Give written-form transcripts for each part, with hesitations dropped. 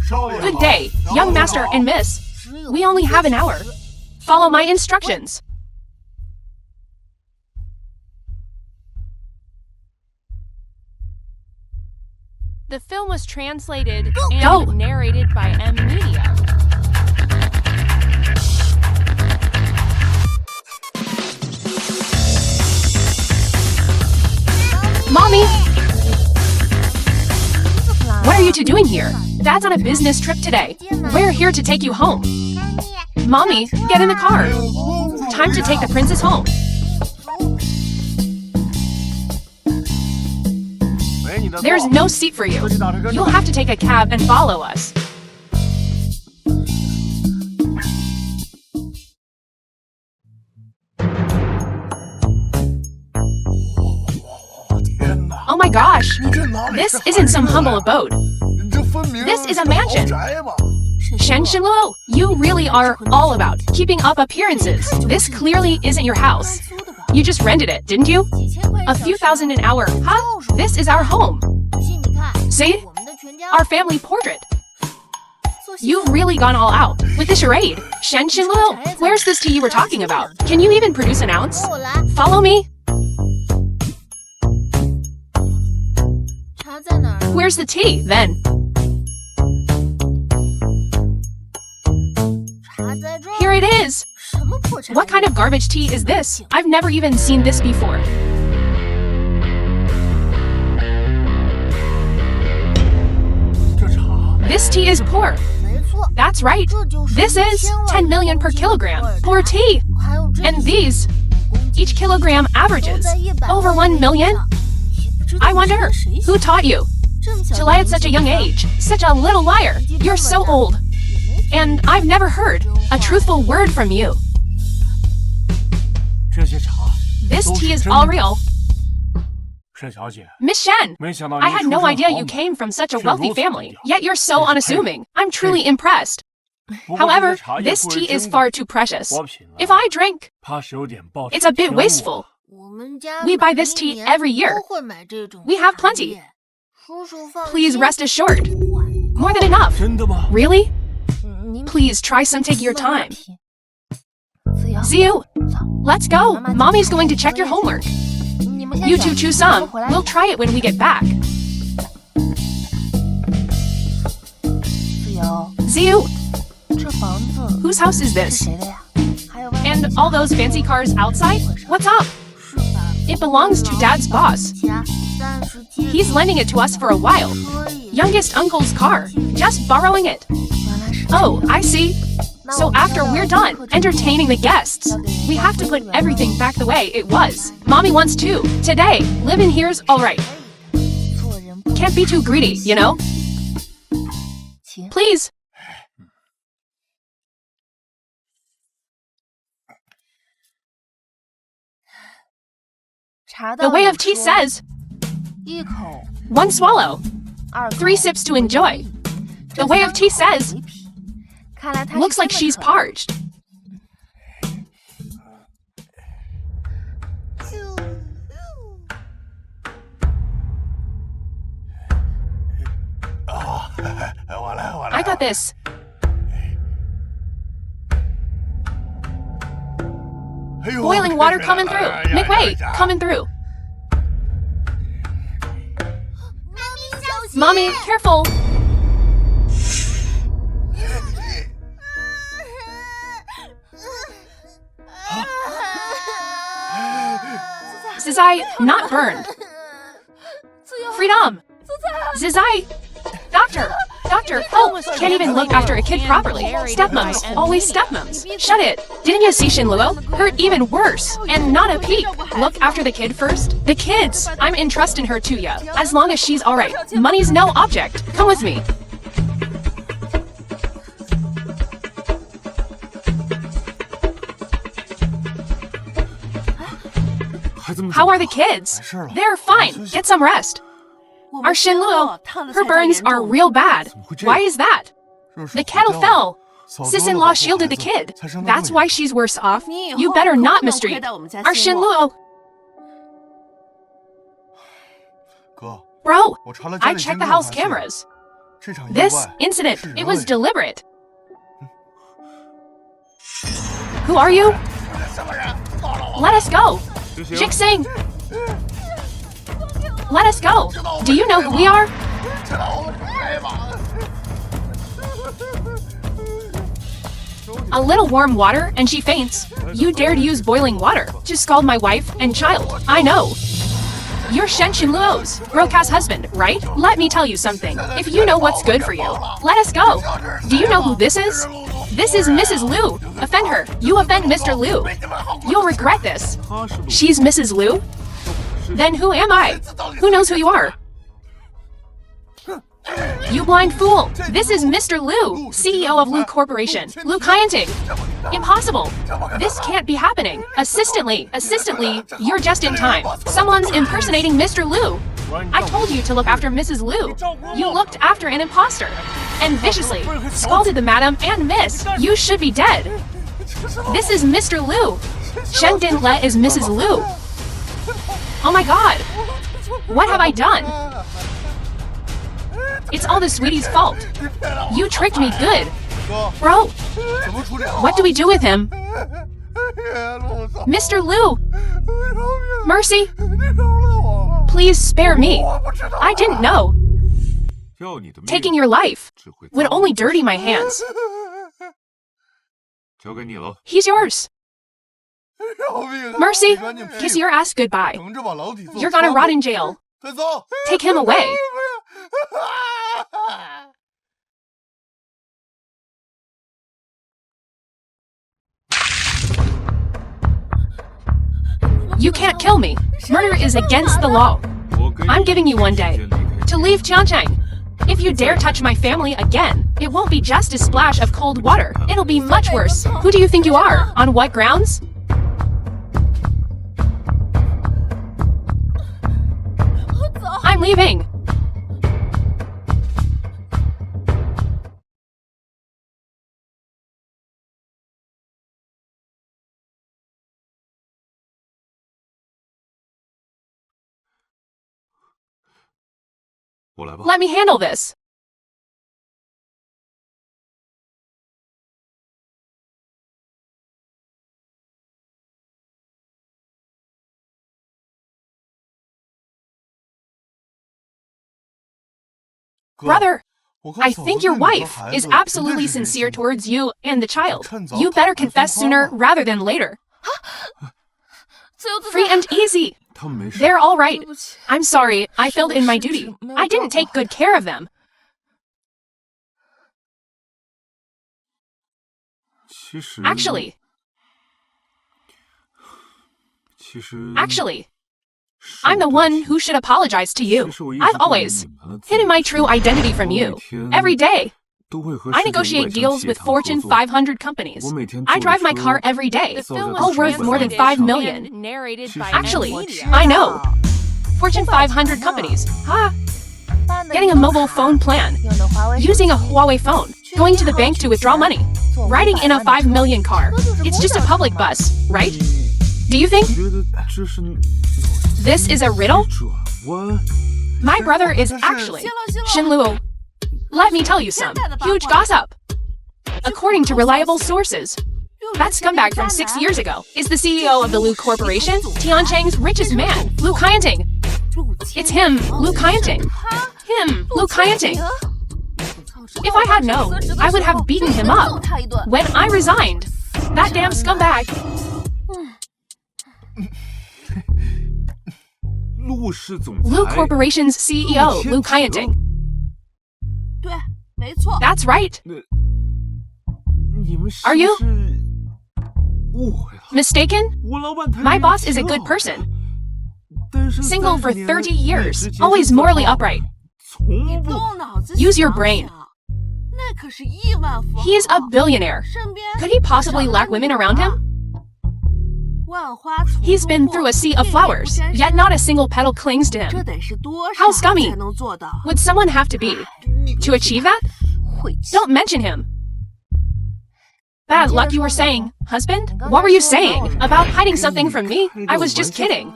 Good day, young master and miss. We only have an hour. Follow my instructions. The film was translated and narrated by M. Media. Mommy! What are you two doing here? Dad's on a business trip today. We're here to take you home. Mommy, get in the car. Time to take the princess home. There's no seat for you. You'll have to take a cab and follow us. Oh my gosh! This isn't some humble abode. This is a mansion. Shen Shenluo, you really are all about keeping up appearances. This clearly isn't your house. You just rented it, didn't you? A few thousand an hour, huh? This is our home. See? Our family portrait. You've really gone all out with the charade. Shen Shenluo, where's this tea you were talking about? Can you even produce an ounce? Follow me. Where's the tea, then? Here it is! What kind of garbage tea is this? I've never even seen this before. This tea is poor. That's right. This is 10 million per kilogram. Poor tea. And these, each kilogram averages over 1 million. I wonder, who taught you to lie at such a young age? Such a little liar. You're so old. And I've never heard a truthful word from you. This tea is all real. Miss Shen, I had no idea you came from such a wealthy family, yet you're so unassuming. I'm truly impressed. However, this tea is far too precious. If I drink, it's a bit wasteful. We buy this tea every year. We have plenty. Please rest assured. More than enough. Really? Please try some, take your time. Ziyu, let's go. Mommy's going to check your homework. You two choose some. We'll try it when we get back. Ziyu, whose house is this? And all those fancy cars outside? What's up? It belongs to Dad's boss. He's lending it to us for a while. Youngest uncle's car. Just borrowing it. Oh, I see. So after we're done entertaining the guests, we have to put everything back the way it was. Mommy wants to. Today, living here's alright. Can't be too greedy, you know? Please. The way of tea says, 1 swallow, 3 sips to enjoy. The way of tea says, looks like she's parched. I got this. Boiling water coming through. Make way, coming through. Mommy, careful. Zizai, not burned. Freedom! Zizai! Doctor, help! Can't even look after a kid properly. Stepmoms, always stepmoms. Shut it! Didn't you see Shinluo? Hurt even worse. And not a peep. Look after the kid first. The kids! I'm entrusting her to ya. As long as she's alright. Money's no object. Come with me. How are the kids? They're fine. Get some rest. Our Shinluo, her burns are real bad. Why is that? The kettle fell. Sis-in-law shielded the kid. That's why she's worse off. You better not mistreat our Shinluo. Bro, I checked the house cameras. This incident, it was deliberate. Who are you? Let us go. Jixing. Let us go. Do you know who we are? A little warm water and she faints. You dared use boiling water to scald my wife and child. I know. You're Shen Xinluo's broadcast husband, right? Let me tell you something. If you know what's good for you, let us go. Do you know who this is? This is Mrs. Liu. Offend her. You offend Mr. Liu. You'll regret this. She's Mrs. Liu? Then who am I? Who knows who you are? You blind fool! This is Mr. Liu, CEO of Liu Corporation. Liu Kaianting. Impossible! This can't be happening. Assistantly, you're just in time. Someone's impersonating Mr. Liu. I told you to look after Mrs. Liu. You looked after an imposter. And viciously scalded the madam and miss. You should be dead. This is Mr. Liu. Shen Dinle is Mrs. Liu. Oh my god! What have I done? It's all the sweetie's fault. You tricked me good. Bro, what do we do with him? Mr. Liu! Mercy! Please spare me. I didn't know. Taking your life would only dirty my hands. He's yours. Mercy, kiss your ass goodbye. You're gonna rot in jail. Take him away. You can't kill me. Murder is against the law. I'm giving you one day to leave Qiangcheng. If you dare touch my family again, it won't be just a splash of cold water. It'll be much worse. Who do you think you are? On what grounds? I'm leaving. Let me handle this. Brother, I think your wife is absolutely sincere towards you and the child. You better confess sooner rather than later. Free and easy. They're all right. I'm sorry, I failed in my duty. I didn't take good care of them. Actually, I'm the one who should apologize to you. I've always hidden my true identity from you. Every day, I negotiate deals with Fortune 500 companies. I drive my car every day, all worth more than 5 million. Actually, I know. Fortune 500 companies. Getting a mobile phone plan, using a Huawei phone, going to the bank to withdraw money, riding in a 5 million car. It's just a public bus, right? Do you think this is a riddle? My brother is actually Xinluo. Let me tell you some huge gossip. According to reliable sources, that scumbag from 6 years ago is the CEO of the Liu Corporation, Tiancheng's richest man, Liu Kaianting. It's him, Liu Kaianting. Him, Liu Kaianting. If I had known, I would have beaten him up when I resigned. That damn scumbag. Liu Corporation's CEO, Liu Kaianting. That's right. Are you mistaken? My boss is a good person. Single for 30 years, always morally upright. Use your brain. He's a billionaire. Could he possibly lack women around him? He's been through a sea of flowers, yet not a single petal clings to him. How scummy would someone have to be to achieve that? Don't mention him. Bad luck, you were saying. Husband? What were you saying? About hiding something from me? I was just kidding.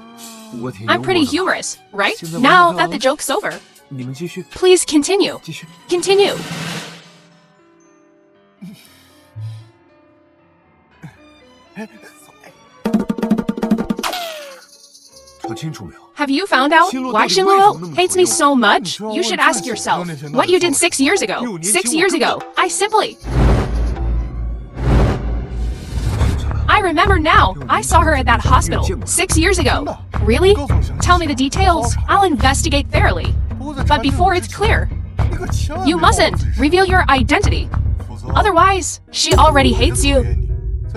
I'm pretty humorous, right? Now that the joke's over, 你们继续。 Please continue. 继续。 Continue. 说清楚没有？ Have you found out why Shinluo hates me so much? You should ask yourself what you did 6 years ago. 6 years ago, I simply... I remember now. I saw her at that hospital 6 years ago. Really? Tell me the details. I'll investigate thoroughly. But before it's clear, you mustn't reveal your identity. Otherwise, she already hates you.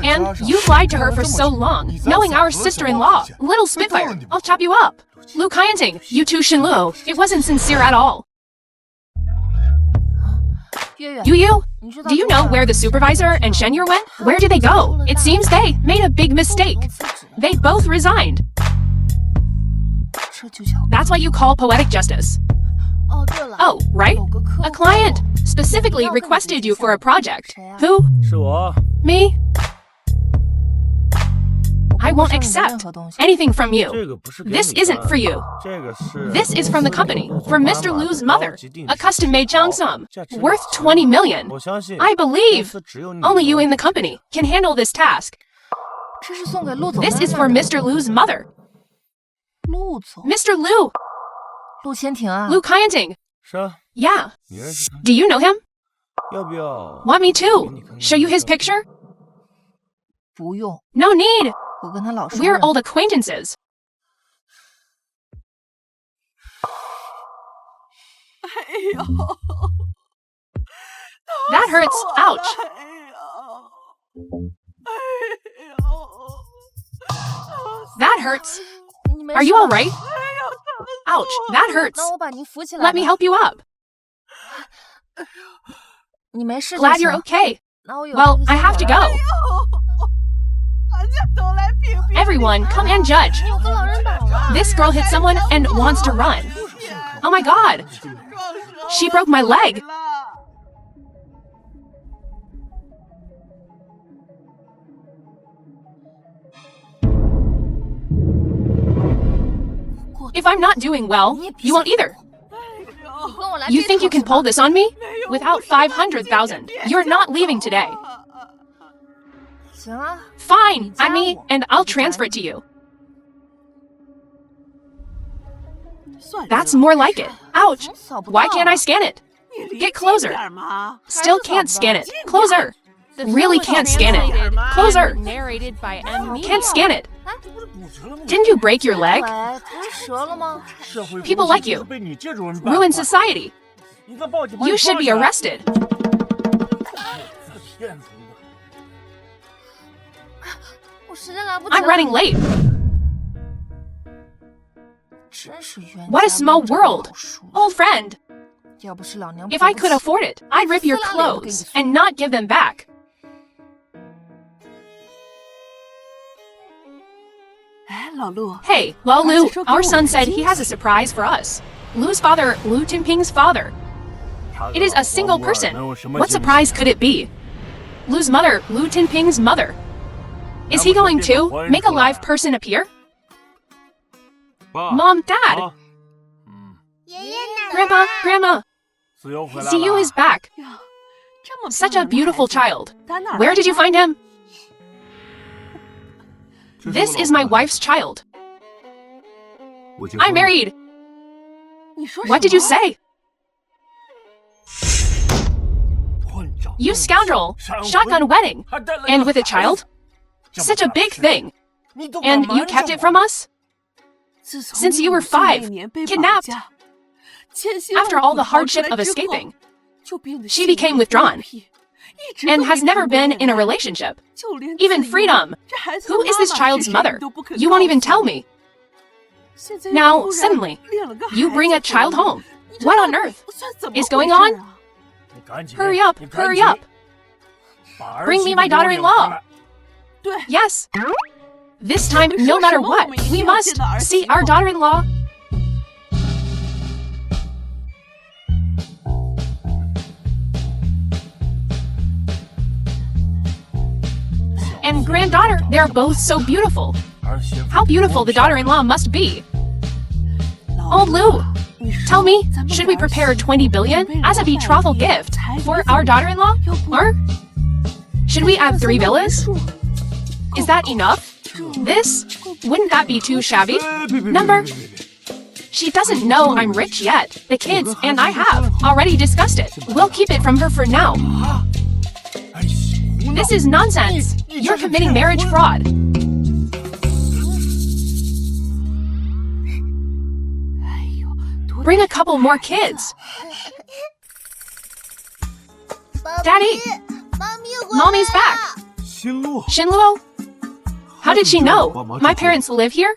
And you've lied to her for so long, knowing our sister-in-law, Little Spitfire. I'll chop you up. Lu Kaiyanting, you too, Shinluo. It wasn't sincere at all. Yu, do you know where the supervisor and Shenyur went? Where did they go? It seems they made a big mistake. They both resigned. That's what you call poetic justice. Oh, right? A client specifically requested you for a project. Who? 是我。 Me? I won't accept anything from you. 这个不是给你的。 This isn't for you. 这个是。 This is from the company, for Mr. Lu's mother, a custom-made cheongsam, worth 20 million. 我相信。 I believe 公司只有你 only you in the company can handle this task. 这是送给陆总。 This is for Mr. Lu's mother. 陆总。 Mr. Lu, 陆千庭啊。 Lu Kaiyanting. 是啊， Yeah. 你认识他？ Do you know him? 要不要？ Want me to show you his picture? 不用， No need. 我跟他老熟 We're 人。 old acquaintances. 哎呦， That hurts. Ouch. 哎呦， That hurts. 你没 Are 事 you 吧 all right? Ouch. That hurts. 那我把您扶起来。 Let me help you up. 你没事就 Glad 行。 you're okay. 那我有 Well, 这个 I have to 先回来 go. 大家都来评评。 Everyone, come and judge. 有个老人倒了。 This girl hit someone and wants to run. Oh my god. She broke my leg. If I'm not doing well, you won't either. 你跟我来 You 这 think you 套 can 是吧 pull this on me? Without 500,000, you're not leaving today. 行啊， Fine, I'm me, and I'll transfer it to you. 算 That's more like it. Ouch. 总扫不到 Why can't I scan it? 你离 Get closer. 近点嘛 Still can't scan it. Closer. Really can't scan it. Closer. Narrated by M. Can't scan it. Didn't you break your leg? 喂，不是折了吗？ People like you. 被你这种人办 Ruin society. 你再报警把你 You should 抓 be 起来 arrested. 骗子我时间来不及了。 I'm running late. 真是冤 What a 家 small 路窄 world. 老熟 Old friend. 要不是老娘 If 赔 I 不 could 起 afford it, I'd rip your clothes and not give them back. 哎，老陆， Hey, well, Lu, our son said he has a surprise for us. Lu's father, Lu Tinping's father. It is a single person. What surprise could it be? Lu's mother, Lu Tinping's mother. Is he going to make a live person appear? 爸 Mom, Dad, 啊 Grandpa, Grandma, 自由回来 see you 了 is back. 呀，这么 Such a 漂亮的 beautiful 孩子 child. 打哪儿 Where did you 来 find him? 这 This 我 is 老 my 婆 wife's child. 我结婚 I'm 了 married. 你说 What 什 did you 么 say? 混账 You scoundrel. Shotgun wedding. And with a child? Such a big thing. 你都 And 敢 you 瞒 kept 着 it 我 from us? 自从 Since 你 you were 5岁 5, 那年被绑 kidnapped. 架千辛 After 万 all 苦 the 逃出 hardship 来 of 之后 escaping, 就变得 she 性 became 格 withdrawn 孤僻一直 and 都 has 没 never 谈过 been 恋 in a 爱 relationship. 就连 Even 自由 freedom. 这孩子的 Who is this 妈妈 child's 是谁 mother? 都不肯 You won't 告 even 诉 tell 我 me. 现在 Now, 突然 suddenly, 练了个 You 孩 bring a 子 child 回来 home. 你这 What 到 on 底 earth 算怎么 is 回 going 事 on? 啊 你赶紧 Hurry up, 你赶 hurry 紧 up. 把儿 Bring 媳 me 妇 my 给我领回 daughter-in-law. 来 对 Yes. This time, no matter what, we must see our daughter-in-law. And granddaughter, they're both so beautiful. 儿媳妇 How beautiful the daughter-in-law must be. 老 Old Lu, Tell me, should we prepare 20 billion as a betrothal gift for our daughter-in-law? Or should we add 3 villas? Is that enough? This? Wouldn't that be too shabby? Number? She doesn't know I'm rich yet. The kids and I have already discussed it. We'll keep it from her for now. This is nonsense. You're committing marriage fraud. Bring a couple more kids. Daddy! Mommy's back. Shinluo? How did she know? My parents live here?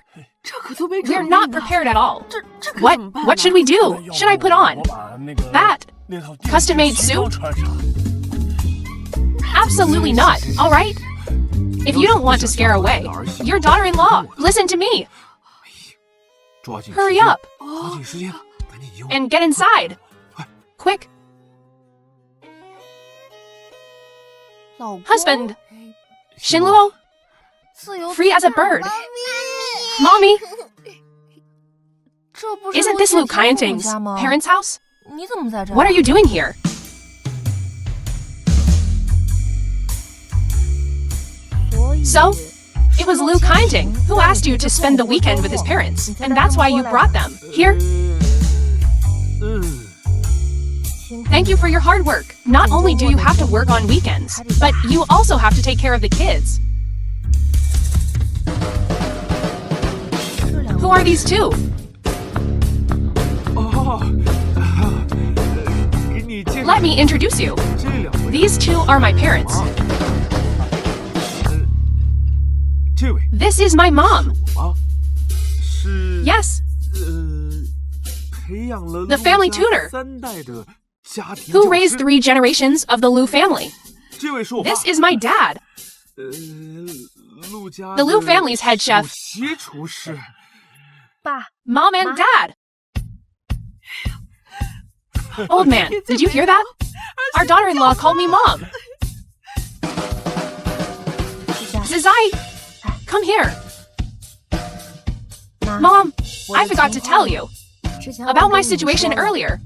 We're not prepared at all. What should we do? Should I put on that custom-made suit? Absolutely not, alright? If you don't want to scare away your daughter-in-law, listen to me. Hurry up and get inside. Quick. Husband. Shinluo? Free as a bird. Mommy! Isn't this Liu Kaianting's parents' house? What are you doing here? So, it was Liu Kaianting who asked you to spend the weekend with his parents, and that's why you brought them here? Thank you for your hard work. Not only do you have to work on weekends, but you also have to take care of the kids. Who are these two? Let me introduce you. These two are my parents. This is my mom. Yes. The family tutor, who raised 3 generations of the Liu family. This is my dad, the Liu family's head chef. Mom and Dad. Old man, did you hear that? Our daughter-in-law called me Mom. Zizai, come here. Mom, I forgot to tell you about my situation earlier.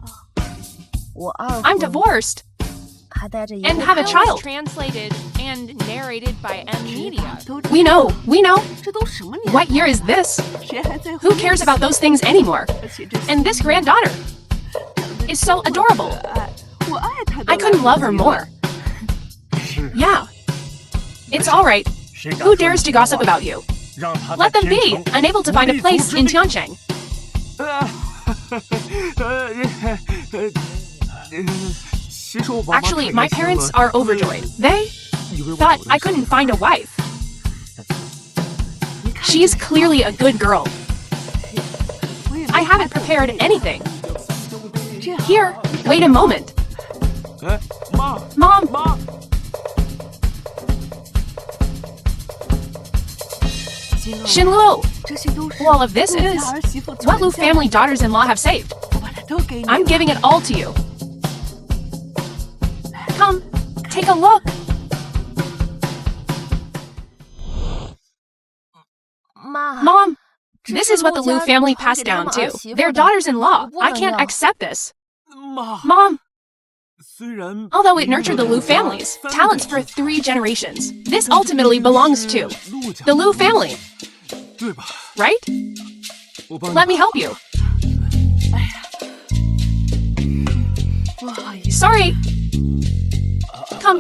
I'm divorced and have a child. Translated and narrated by M Media. We know. What year is this? Who cares about those things anymore? And this granddaughter is so adorable. I couldn't love her more. Yeah. It's alright. Who dares to gossip about you? Let them be, unable to find a place in Tiancheng. Actually, my parents are overjoyed. They thought I couldn't find a wife. She's clearly a good girl. I haven't prepared anything. Here, wait a moment. Mom! Shinluo! All of this is what Liu family daughters-in-law have saved. I'm giving it all to you. Come, take a look. Mom, this is what the Liu family passed down too. Their daughters-in-law. I can't accept this. Mom, although it nurtured the Liu family's talents for 3 generations, this ultimately belongs to the Liu family. Right? Let me help you. Sorry. Come,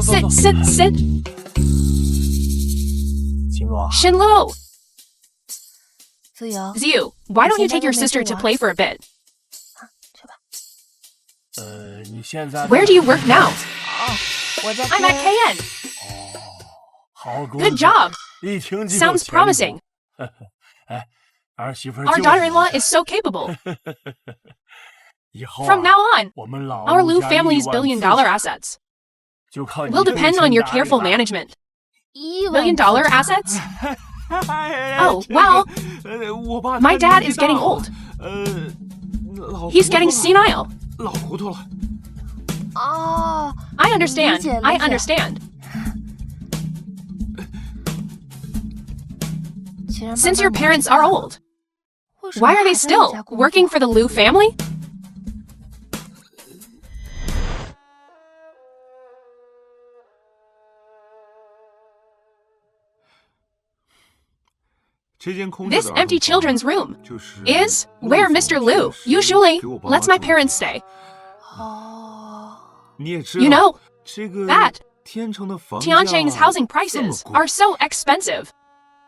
sit. Shinluo. Ziyu, why don't you take your sister to play for a bit? Where do you work now? I'm at KN. Good job. Sounds promising. Our daughter-in-law is so capable. From now on, our Liu family's billion-dollar assets will depend on your careful management. Billion-dollar assets? Oh, well, my dad is getting old. He's getting senile. I understand. Since your parents are old, Why are they still working for the Liu family? This empty children's room is where Mr. Liu usually lets my parents stay. You know that Tianjing's housing prices are so expensive.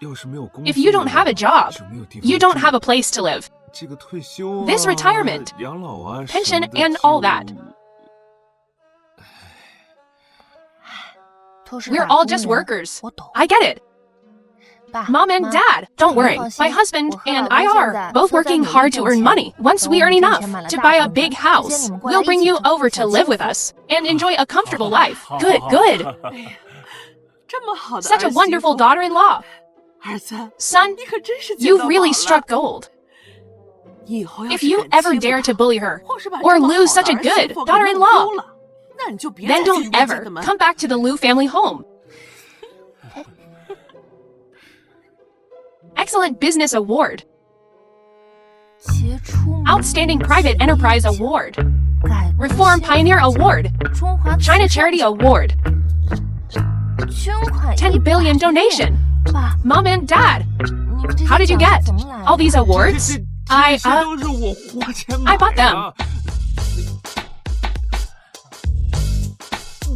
If you don't have a job, you don't have a place to live. This retirement, pension, and all that. We're all just workers. I get it. Mom and Dad, don't worry. My husband and I are both working hard to earn money. Once we earn enough to buy a big house, we'll bring you over to live with us and enjoy a comfortable life. Good, good. Such a wonderful daughter-in-law. Son, you've really struck gold. If you ever dare to bully her or lose such a good daughter-in-law, then don't ever come back to the Liu family home. Excellent Business Award. Outstanding Private Enterprise Award. Reform Pioneer Award. China Charity Award. 10 billion donation. Mom and Dad, how did you get all these awards? I bought them.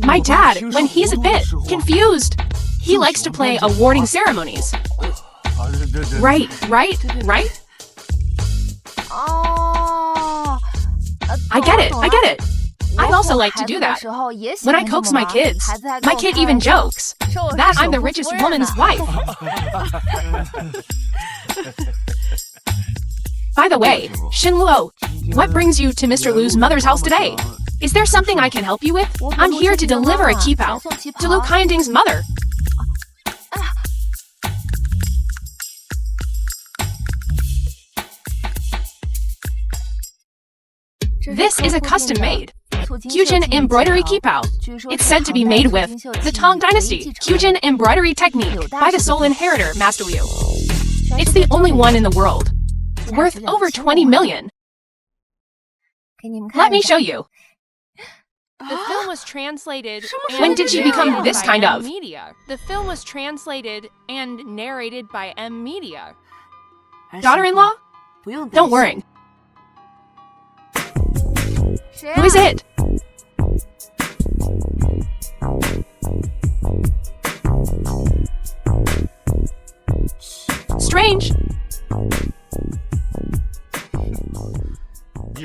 My dad, when he's a bit confused, he likes to play awarding ceremonies. Right? I get it. I also like to do that. When I coax my kids, my kid even jokes that I'm the richest woman's wife. By the way, Xinluo, what brings you to Mr. Liu's mother's house today? Is there something I can help you with? I'm here to deliver a qipao to Liu Kaiying's mother. This is a custom-made Qujin embroidery qipao. It's said to be made with the Tang Dynasty Qujin embroidery technique by the sole inheritor, Master Liu. It's the only one in the world, worth over 20 million. Let me show you. The film was translated. When did she become this kind of? Media. The film was translated and narrated by M Media. Daughter-in-law? Don't worry. Who is it? Strange.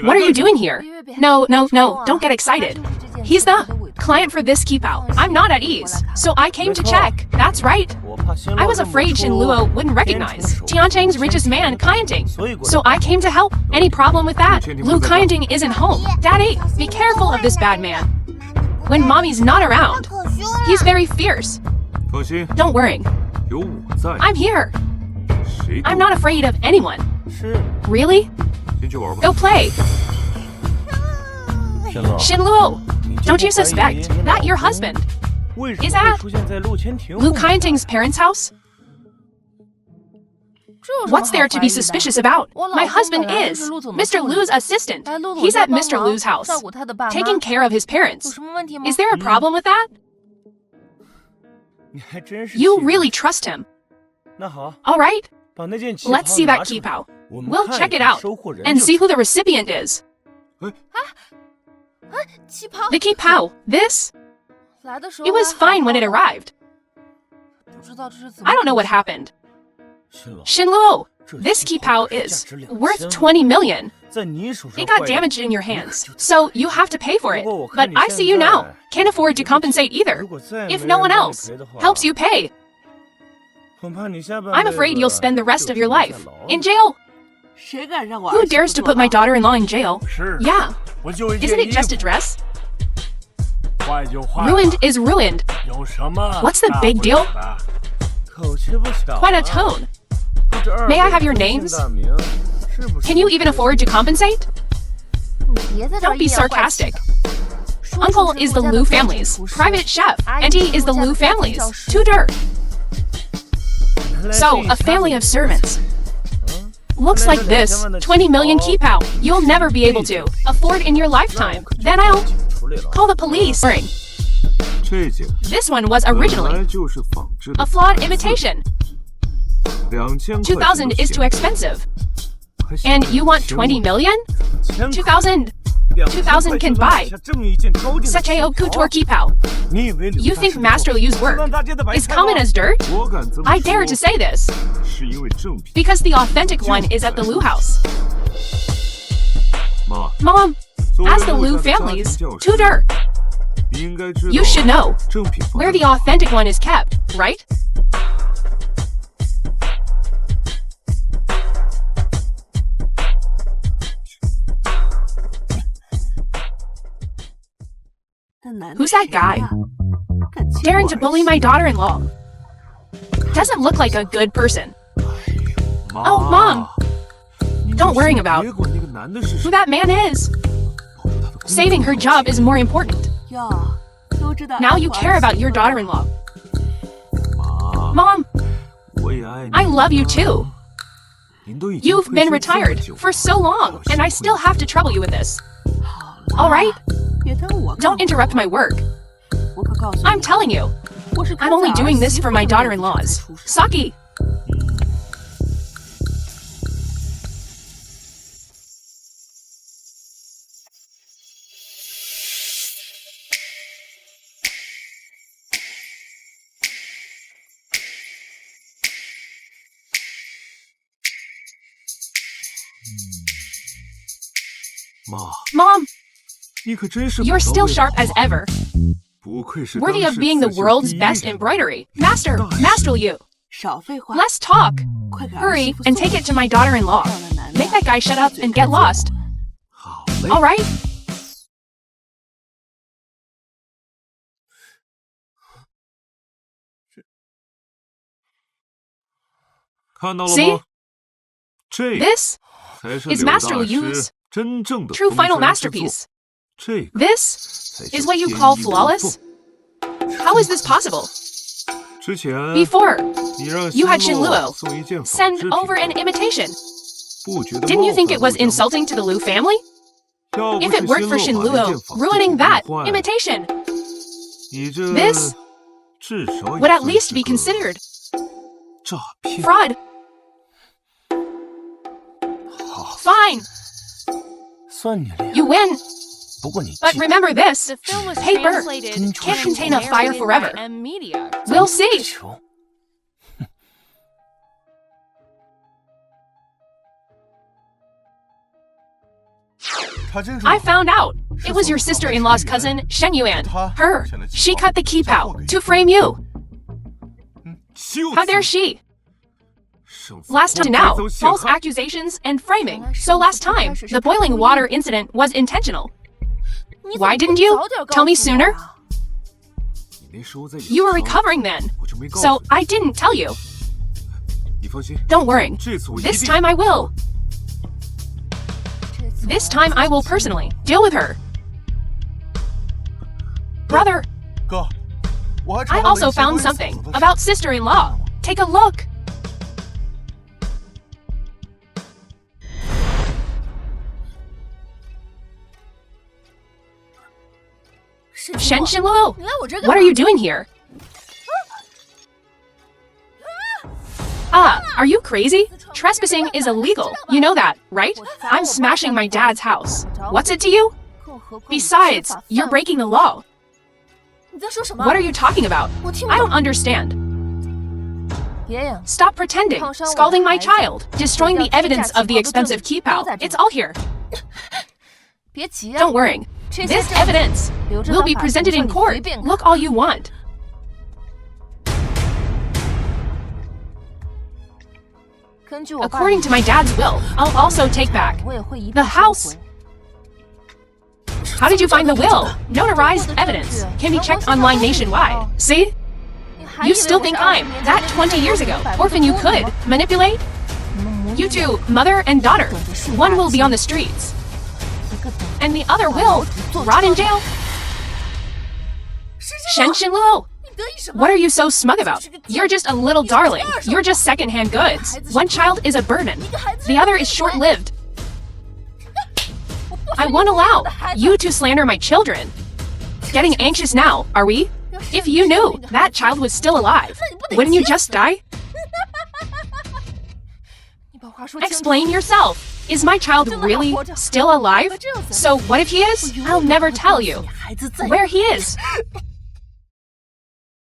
What are you doing here? No, don't get excited. He's the client for this qipao. I'm not at ease, so I came to check. That's right. I was afraid Xinluo wouldn't recognize Tianjing's richest man, Kaiying. So I came to help. Any problem with that? Liu Kaiying isn't home. Daddy, be careful of this bad man. When mommy's not around, he's very fierce. Don't worry. I'm here. I'm not afraid of anyone. Really? Go play. Xinluo, don't you suspect that your husband is at Liu Kaiying's parents' house? What's there to be suspicious about? My husband is Mr. Liu's assistant. He's at Mr. Liu's house, taking care of his parents. Is there a problem with that? You really trust him. All right, let's see that qipao. We'll check it out and see who the recipient is. The qipao, this? It was fine when it arrived. I don't know what happened. Xinluo, this qipao is worth 20 million. It got damaged in your hands, so you have to pay for it. But I see you now. Can't afford to compensate either. If no one else helps you pay, I'm afraid you'll spend the rest of your life in jail. Who dares to put my daughter-in-law in jail? Yeah. Isn't it just a dress? Ruined is ruined. What's the big deal? Quite a tone. May I have your names? Can you even afford to compensate? Don't be sarcastic. Uncle is the Liu family's private chef. Auntie is the Liu family's tutor. So, a family of servants. looks like this. 20 million keep-out. You'll never be able to afford in your lifetime. Then I'll call the police. 这件 This one was 本 originally 来就是仿制的 a flawed imitation. 2000 2,000 is too expensive. And you want 20 million? 2,000. 2,000 can buy such a haute couture keep-out. You think master-use work is common as dirt? 我敢这么 I dare to 说 say this, 是因为正品 because the authentic one is at the Liu house. 妈 Mom, 作为 as the 陆 Liu 家的家庭 family's 教师 tutor, 你应该知道 you should know 正品放 where 在 the authentic one is kept, right? 但男的 Who's that 谁呀 guy? 敢欺负 Daring to 儿 bully 媳 my daughter-in-law. Doesn't look like a good person. 妈 Oh, Mom. 你 Don't 就 worry 先 about 别管那个男的是 Who 谁 that man is. 保住他的工作 Saving her job is more important. 哟，都知道 Now 爱 you 护 care 儿 about 媳 your 妇儿 daughter-in-law. 妈 Mom, 我也爱你 I love you too. 您都已经 You've 退 been 休这么 retired 久 for so long, and I still have to trouble you with this. 好了 All right? 别等我告 Don't interrupt 诉 my work. 我可告诉你 I'm telling you, 我是 I'm only doing this for my daughter-in-laws. Saki. Mom, 你可真是 you're 宝刀 still 未 sharp 老 as ever. 不愧是 Worthy 当 of 世 being the 刺绣 world's 第一 best 人 embroidery. Master you. 少废话 Let's talk. 快给儿媳 Hurry 妇 and 送 take it to my daughter-in-law. 漂亮男的 Make that guy shut up and get lost. 好嘞 All right? 看到了 See? 吗？这 This 才是 is 柳 Master 大 Liu's 师真正的 true 封 final 山之作 masterpiece. 这个 This 才是 is what you 天 call 衣无 flawless? 缝 How is this possible? 之前 Before, 你让 you had 新 Shinluo 路送一件仿 send 制 over 品 an imitation. 不觉得 Didn't you 冒 think 犯 it was 路人吗 insulting to the Liu family? 要不 If 是 it weren't for 新路把那件 Shinluo 仿制 ruining 品 that 弄坏 imitation, 你这 This 至少也 would at 算 least 是 be 个 considered 诈骗。 fraud. Fine, 算你厉害， you win. 不过你 But 记 remember this, The film was paper translated can't and contain a fire narrated forever. by M Media. We'll see. 球。 I found out. It was your sister-in-law's cousin, Shen Yuan. Her. She cut the keep out to frame you. 羞 How 死 dare she? 胜似 Last 公 time 开 now, 遭陷 false 害 accusations and framing. So last time, the boiling water incident was intentional. 你怎么 Why 不 didn't you 早点告 tell me 诉我 sooner? 啊 你那时候在 You were 养伤 recovering then, 我就没告 so 诉 I didn't tell you. 你。你放心， Don't worry. 这次我一 This 定 time I will. 这次 This time I will personally deal with her. Brother, 哥，我还查 I 到了 also 一些 found 关于嫂 something 子的事 about sister-in-law. Take a look. Shen Shinluo, 你来我这干 what 嘛 are you doing here? Are you crazy? Trespassing is illegal. You know that, right? I'm smashing my dad's house. What's it to you? 更何况你 Besides, 缺乏 you're 范围 breaking the law. 你在说什么 What are you talking about? 我听不 I 懂 don't understand. 别呀 Stop pretending. Scalding my child. Destroying the evidence of the expensive keep out. It's all here. 别急啊 Don't worry. 这些 This 证据 evidence 留着 will 到 be 法庭 presented 上 in 你 court. 随便看 Look all you want. 根据我爸 According to my dad's will, I'll also take back 我也会一 the 并收 house. 回 How did you find the will? Notarized evidence can be checked online nationwide. See? 你还以 You 为 still 我是 think 20 I'm 年 that 前 20 years ago 100 orphan you 多 could 吗 manipulate? 你们母女 You two, mother and daughter. One will be on the streets, 一个等 and the other will rot in jail. Shen Shinluo, What are you so smug about? You're just a little darling. You're just secondhand goods. One child is a burden. The other is short-lived. I won't allow you to slander my children. Getting anxious now, are we? If you knew that child was still alive, wouldn't you just die? Explain yourself. Is my child really still alive? So what if he is? I'll never tell you where he is.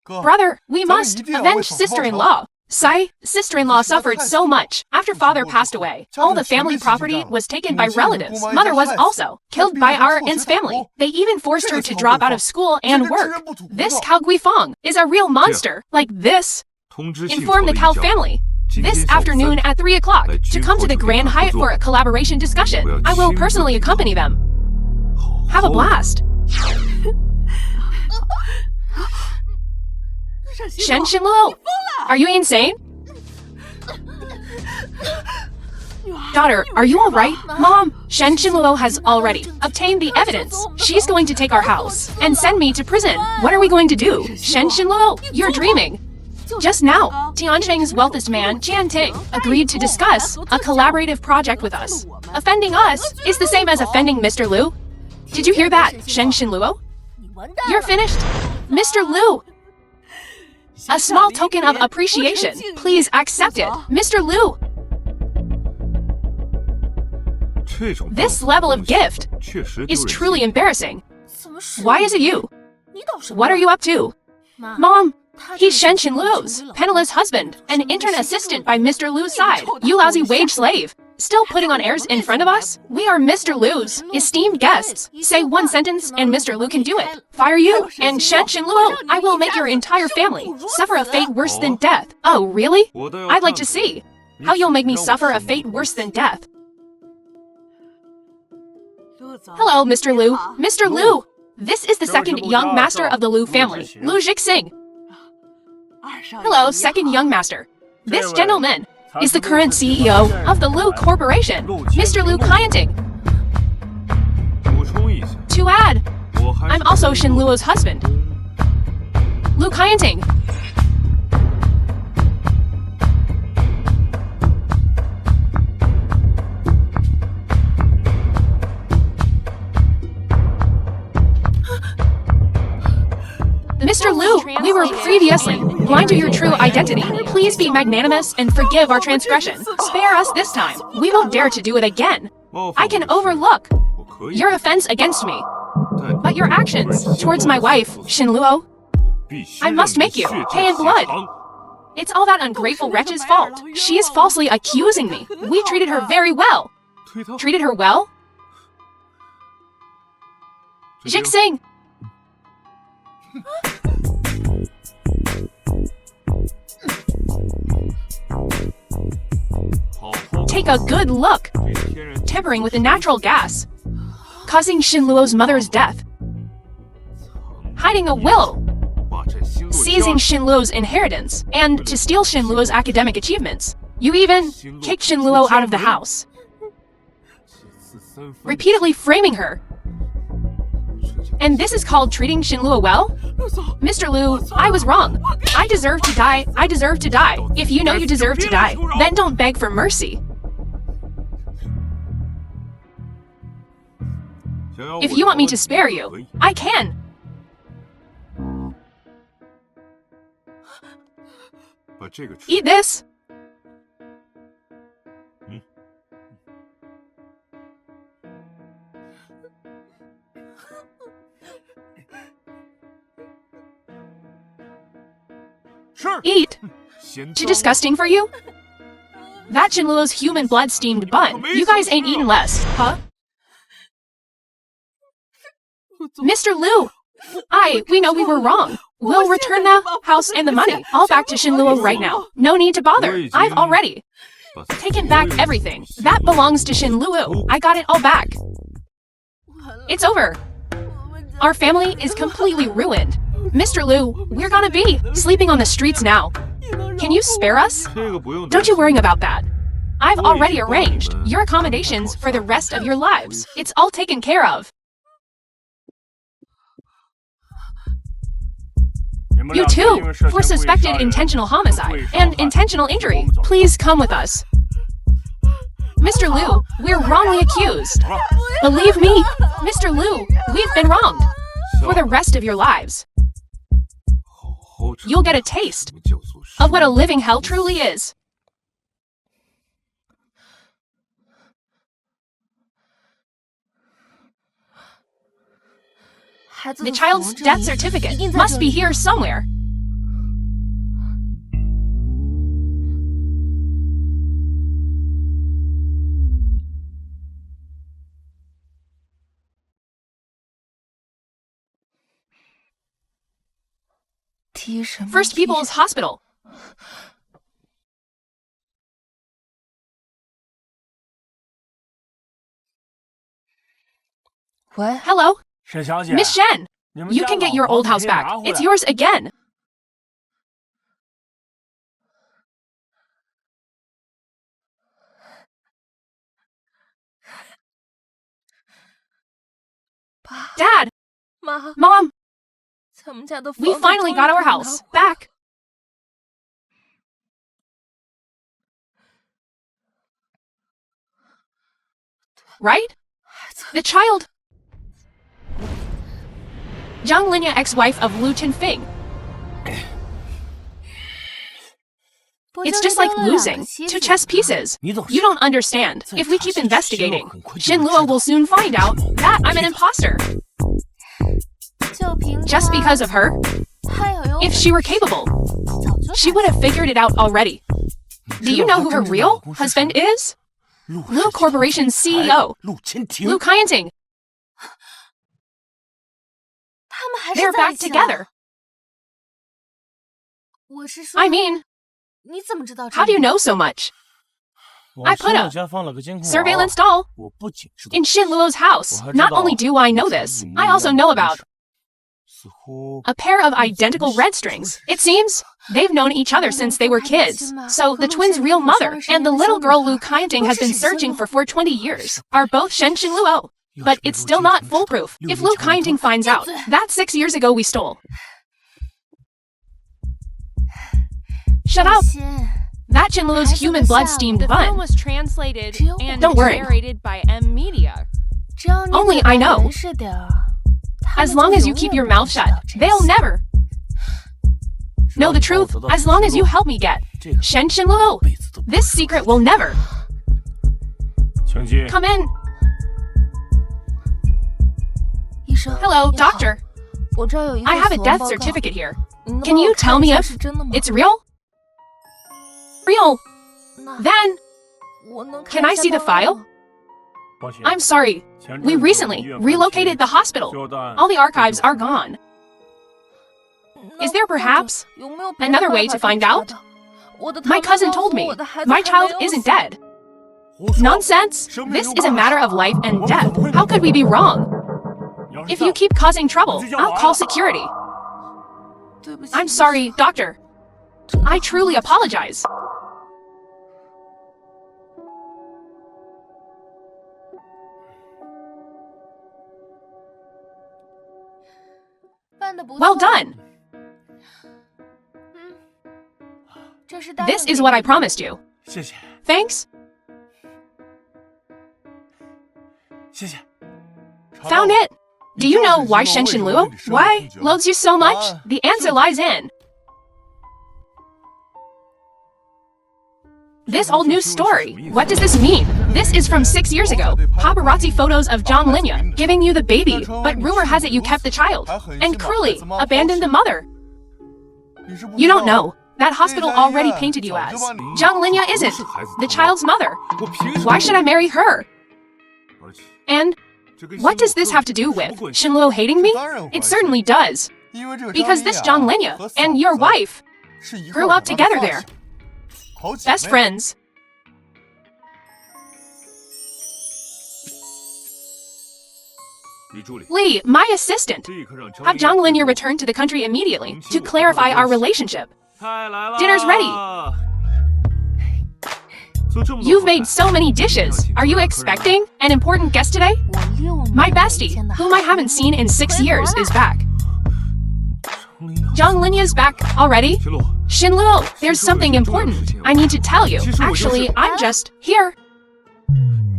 Brother, we must avenge sister-in-law. Sai, sister-in-law suffered so much. After father passed away, all the family property was taken by relatives. Mother was also killed by our aunt's family. They even forced her to drop out of school and work. This Cao Guifang is a real monster. Like this. Inform the Cao family this afternoon at 3 o'clock to come to the Grand Hyatt for a collaboration discussion. I will personally accompany them. Have a blast. Shen Xinluo, are you insane? Daughter, are you alright? Mom, Shen Xinluo has already obtained the evidence. She's going to take our house and send me to prison. What are we going to do? Shen Xinluo, you're dreaming. Just now, Tiancheng's wealthiest man, Jian Ting, agreed to discuss a collaborative project with us. Offending us is the same as offending Mr. Liu. Did you hear that, Shen Xinluo? You're finished. Mr. Liu! A small token of appreciation. Please accept it, Mr. Liu. This level of gift is truly embarrassing. Why is it you? What are you up to? Mom, he's Shen Xinluo's penniless husband, an intern assistant by Mr. Liu's side. You lousy wage slave. Still putting on airs in front of us? We are Mr. Liu's esteemed guests. Say one sentence and Mr. Liu can do it. Fire you and Shen Xinluo. I will make your entire family suffer a fate worse than death. Oh, really? I'd like to see how you'll make me suffer a fate worse than death. Hello, Mr. Liu. Mr. Liu! This is the second young master of the Liu family, Liu Jixing. Hello, second young master. This gentleman is the current CEO of the Liu Corporation, Mr. Liu Qianting. To add, I'm also Shen Luo's husband, Liu Qianting. Mr. Liu, we were previously blind to your true identity. Please be magnanimous and forgive our transgression. Spare us this time. We won't dare to do it again. I can overlook your offense against me, but your actions towards my wife, Shen Luo, I must make you pay in blood. It's all that ungrateful wretch's fault. She is falsely accusing me. We treated her very well. Treated her well? Jixing! Take a good look. Tampering with a natural gas, causing Shen Luo's mother's death. Hiding a will, seizing Shen Luo's inheritance, and to steal Shen Luo's academic achievements. You even kicked Shen Luo out of the house, repeatedly framing her. And this is called treating Shen Luo well? Mr. Liu, I was wrong. I deserve to die. I deserve to die. If you know you deserve to die, then don't beg for mercy. If you want me to spare you, I can. Eat this. Eat. Too disgusting for you? That Shen Luo's human blood steamed bun. You guys ain't eaten less, huh? Mr. Liu! We know we were wrong. We'll return the house and the money all back to Shen Luo right now. No need to bother. I've already taken back everything. That belongs to Shen Luo. I got it all back. It's over. Our family is completely ruined. Mr. Liu, we're gonna be sleeping on the streets now. Can you spare us? Don't you worry about that. I've already arranged your accommodations for the rest of your lives. It's all taken care of. You too, for suspected intentional homicide and intentional injury. Please come with us. Mr. Liu, we're wrongly accused. Believe me, Mr. Liu, we've been wronged. For the rest of your lives. You'll get a taste of what a living hell truly is. The child's death certificate must be here somewhere. First People's Hospital. Hello? Miss Shen, you can get your old house back. It's yours again. Dad! Mom! We finally got our house back. Right? The child. Zhang Linya, ex-wife of Lu Tinfeng. It's just like losing 2 chess pieces. You don't understand. If we keep investigating, Xin Luo will soon find out that I'm an imposter. Just because of her? If she were capable, she would have figured it out already. Do you know who her real husband is? Lu Corporation's CEO, Lu Kaiyanting. They're back together. I mean, how do you know so much? I put a surveillance doll in Xin Luo's house. Not only do I know this, I also know about a pair of identical red strings. It seems they've known each other since they were kids. So the twins' real mother and the little girl Lu Kaiyanting has been searching for 20 years are both Shen Luo. But it's still not foolproof. If Lu Kaiyanting finds out that 6 years ago we stole. Shut up! That Xin Luo's human blood steamed The bun. film was translated and Don't worry. narrated by M Media. Only I know. As long as you keep your mouth shut, they'll never know the truth. As long as you help me get Shen Luo, this secret will never come in. Hello, doctor. I have a death certificate here. Can you tell me if it's real? Real. Then, can I see the file? I'm sorry. We recently relocated the hospital. All the archives are gone. Is there perhaps another way to find out? My cousin told me my child isn't dead. Nonsense. This is a matter of life and death. How could we be wrong? If you keep causing trouble, I'll call security. I'm sorry, doctor. I truly apologize. Well done. This is what I promised you. Thanks. Found it. Do you know why Shen Luo? Why loathes you so much? The answer lies in this old news story. What does this mean? This is from 6 years ago. Paparazzi photos of Zhang Linya giving you the baby, but rumor has it you kept the child and cruelly abandoned the mother. You don't know. That hospital already painted you as. Zhang Linya isn't the child's mother. Why should I marry her? And what does this have to do with Xin Luo hating me? It certainly does. Because this Zhang Linya and your wife grew up together there. Best friends. Li, my assistant. Have Zhang Linya return to the country immediately to clarify our relationship. Dinner's ready. You've made so many dishes. Are you expecting an important guest today? My bestie, whom I haven't seen in 6 years, is back. Zhang Linya's back already? 田洛， Shinluo, there's something important I need to tell you. Actually, I'm just here.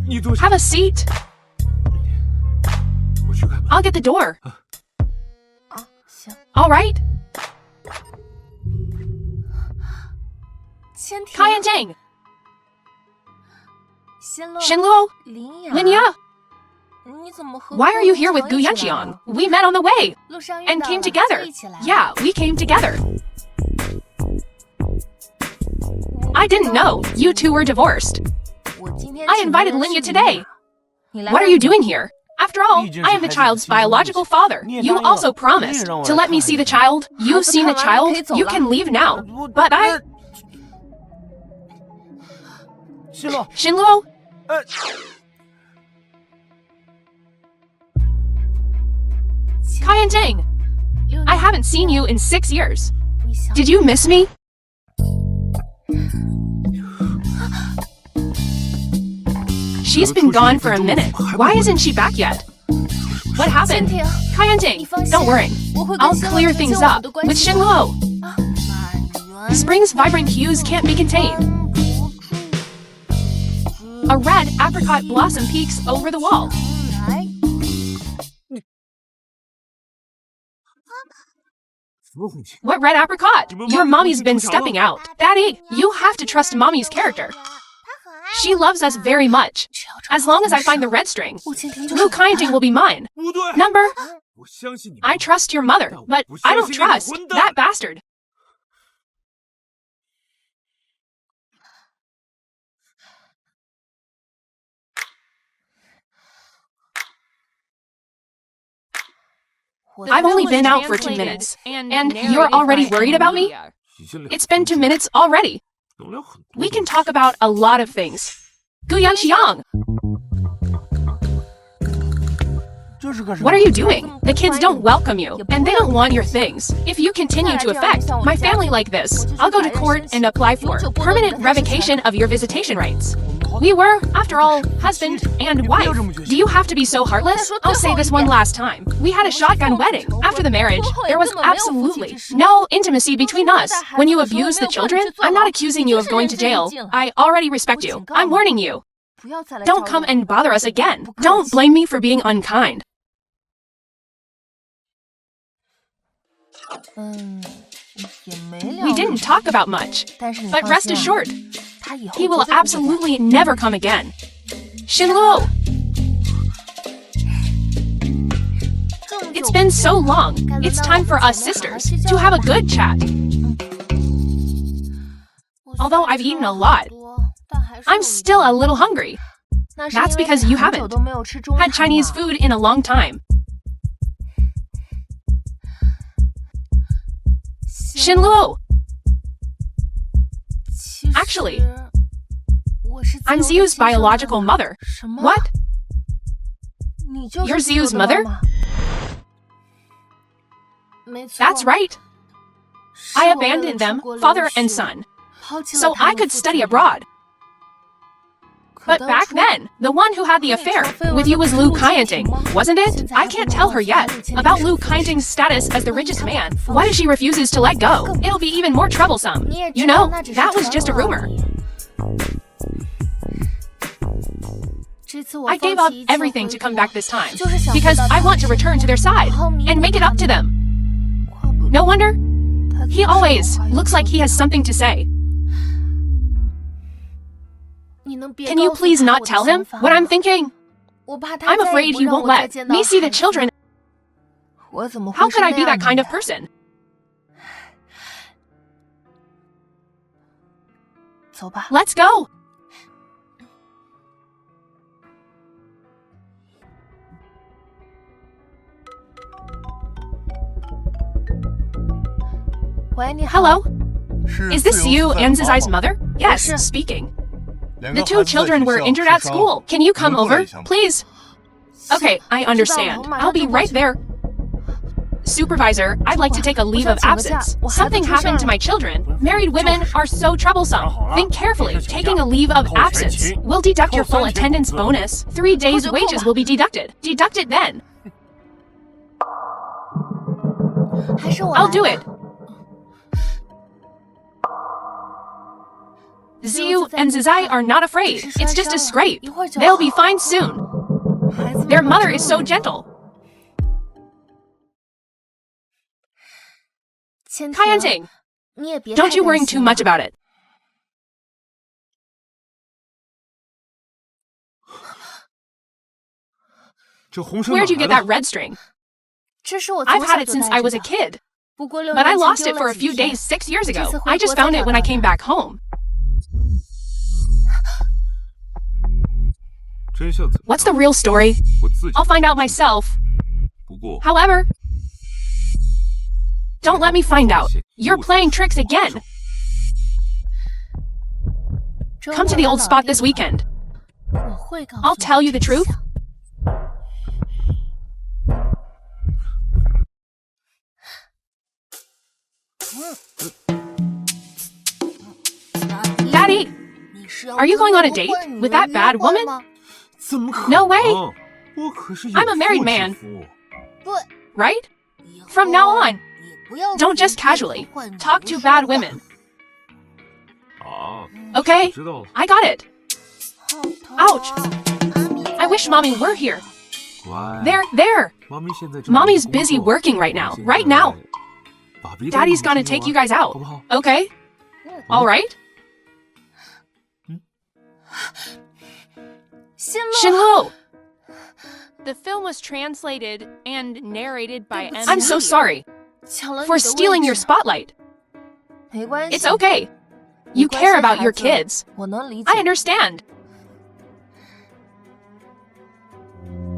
你坐下， Have a seat. 我去开门。 I'll get the door. 行， All right? 千庭， Kai and Jang. 仙乐， Shinluo? 林雅， Linya? 你怎么和 Why are you here 郭 with 文 Gu 强一起来 Yanqiang? 了 We met on the way 路上遇 and 到 came 了 together. 就一起来了 Yeah, we came together. I didn't know you two were divorced. 我今天 I 请来 invited 的 Linya 是 today. 你来 What are 了 you doing here? After all, I am the child's biological father. You You also promised to let me see the child. You've seen the child. You can leave now. But I... 新洛， Shinluo? 呃， Kai and Jang, I haven't seen you in 6 years. 你想 Did you miss me? She's been gone for a minute. Why isn't she back yet? What happened? 千庭， Kai and Jang, 你放心 don't worry. 我会跟 I'll 仙乐 clear 澄清 things 我们 up 的关 with 系的 Shinluo. 满园 Spring's vibrant hues can't be contained. A red apricot blossom peeks over the wall. 来，怎么回事？ What red apricot? Your mommy's been stepping out. Daddy, you have to trust mommy's character. She loves us very much. 只要找 As long as I find the red string, 我今天就是 Lu Kaijing will be mine. 不对， Number, 我相信你们。 I trust your mother, but I don't trust that bastard. I've only been out for 2 minutes, and you're already worried about me? 已经聊 It's been 2 minutes already. 能聊很多。 We can talk about a lot of things. Guyang Xiang, 这是干什么 what are you doing? The kids don't welcome you, and they don't want your things. If you continue to affect my family like this, I'll go to court and apply for permanent revocation of your visitation rights. We were, after all, husband and wife. Do you have to be so heartless? I'll say this one last time. We had a shotgun wedding. After the marriage, there was absolutely no intimacy between us. When you abuse the children, I'm not accusing you of going to jail. I already respect you. I'm warning you. 不要再来 Don't 找 come 我 and bother us again. Don't blame me for being unkind. 也没聊 We didn't talk about much, 但是你 but 放 rest 心啊 assured, 他以后 he will 绝对不会再 absolutely never come again. Shinluo, 这么久 it's been so long. It's time for us sisters to have a good chat. 我 Although I've eaten a lot, 但还是 I'm 有 still a little hungry. 那是 That's 因为 because 你 you 很久 haven't 都没有吃中 Had 餐 Chinese 了 food in a long time. 行 Shinluo, 其实 actually, 我是 I'm 自由的 Xiu's 亲生的 biological 妈妈 mother. 什么 What? 你就是 You're 自由 Xiu's 的妈 mother? 妈没错 That's right. 是 I 我为了 abandoned 出 them, 国留 father and 学 son, 抛弃了 so 他 I 们 could 父 study 亲 abroad. 可 But 当 back 初 then, the one who had the affair with you was Lu Kaienting, wasn't it? I can't tell her yet about Lu Kaienting's status as the richest man. What if she refuses to let go? It'll be even more troublesome. You know, that was just a rumor. 这次我 I 放 gave up 弃一切 everything 回 to 国 come back this time 就是想 because 回到 I 他 want to 身 return to their side 然后弥 and 补 make it 他 up to 们 them. 怪不得 No wonder 他 he 总是有 always 话要 looks like he has something to say. 你能别 Can you 告诉 please 他 not 我的 tell 想 him 法 what 吗 I'm thinking? 我怕他 I'm 再也 afraid 不 he 让 won't 我再 let 见到 me see the 孩子 children. 我怎么会 How 是 could I 那 be 样 that kind 的 of person? 走吧 Let's go. 喂，你好 Hello? 是 Is this 自由 you 自在 and 的妈 Zizai's 妈 mother? Yes, 是 speaking. 两个 The 孩 two 子在 children 学 were 校 injured 受 at 伤 school. Can you come 能过来 over, 一下吗 please? Okay, I understand. I'll be right there. Supervisor, I'd like to take a leave of absence. Something happened to my children. Married women are so troublesome. Think carefully. Taking a leave of absence will deduct your full attendance bonus. 3 days' wages will be deducted. Deduct it then. 还是我 I'll 来 do 吧 it. Ziyu and Zizai are not afraid. It's just a scrape. They'll be fine soon. 孩子们 Their 都 mother 这 is so 么 gentle. 千开眼婷 睛 你也别 Don't 太 you 担 worry 心 too much 了 about it. 这红绳 Where'd you 哪 get 来 that 的？ red string? 这是我 I've 从 had 小 it 就 since 戴 I 着 was a 的 kid. 不过6 But I 年前 lost 丢 it 了 for a 几 few 天 days 6 years 这 ago. 次 I 回 just 国再 found it 找 when I 找 came 看 back home. 真相怎么 What's the real story? 我自己 I'll find out myself. 不过 However, don't let me find out. You're playing tricks again. 周 Come to 末 the 来 old 老 spot 地 this 方 weekend. 我会告诉 I'll 你 tell you the 真 truth. 相 Daddy, 你是要 are you 跟 going 那 on a 个 date 坏女 with 人 that 约 bad 会 woman? 吗？怎么可 No 能 way 我可是 I'm a married 有妇之 man 夫 对， right? 以后 From now on, 你不要 Don't just 随便和 casually 坏女 talk 人 to 说 bad 话 women. 啊， Okay? 知道了， I got it. 好疼 Ouch 啊阿米 I wish Mommy were here. 乖。 There. 妈咪现在正忙着 Mommy's 工作 busy working right now. 现在 Right now. 把别的 Daddy's 女 gonna 生 take 玩 you guys 好 out. 不好？ Okay? All right? 新 Shinlu, the film was translated and narrated by M. I'm I'm so Media. sorry 抢了你 for 的 stealing 位 your 置 spotlight. 没关系 It's okay. 你 You 关 care 心 about 孩 your 子 kids. 我能理解 I understand.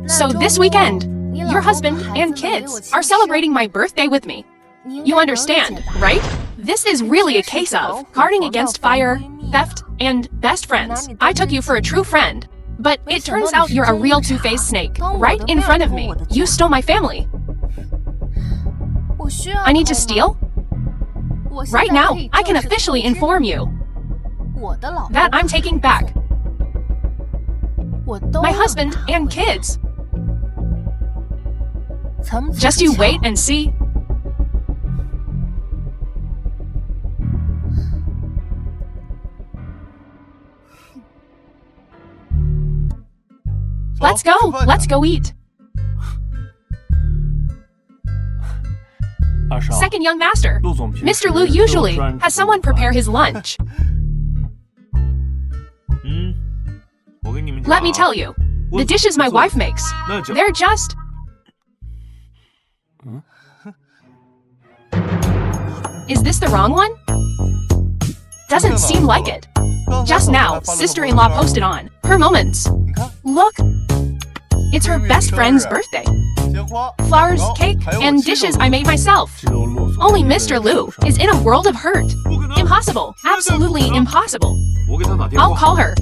那 So 周 this 末 weekend, 你老 your 公和 husband 孩 and 子们给 kids 我 are 庆生 celebrating my birthday with me. 你应 You 该能理解 understand, 吧 right? This is really a case of guarding against fire, theft, and best friends. I took you for a true friend. But it turns out you're a real two-faced snake. Right in front of me. You stole my family. 我需要 I need to 偷吗 steal? 我现在 Right now, 可以 I can 正式 officially 通知 inform you 我的老公 that I'm taking back 我都 my 要 husband 拿 and 回来 kids. 咱们 Just you wait and see. Let's go. Let's go eat. 二少 Second young master. 陆总平时 Mr. Liu 对我 usually 专 has 注 someone 做饭 prepare his lunch. 我跟你们讲 Let me tell you, the dishes my wife makes, 那就 they're just... Is this the wrong one? Doesn't seem like it. 刚才 Just 嫂子 now, 还发了个 sister-in-law 朋友圈 posted on her moments. 你看 Look, it's her best friend's birthday. 鲜花 Flowers, 蛋糕 cake, 还有我 and 亲手 dishes I made myself. 只有陆总 Only 一个人 Mr. Liu 手上 is in a world of hurt. 不可能 Impossible. Absolutely impossible. 我给他打电 I'll 话 call her.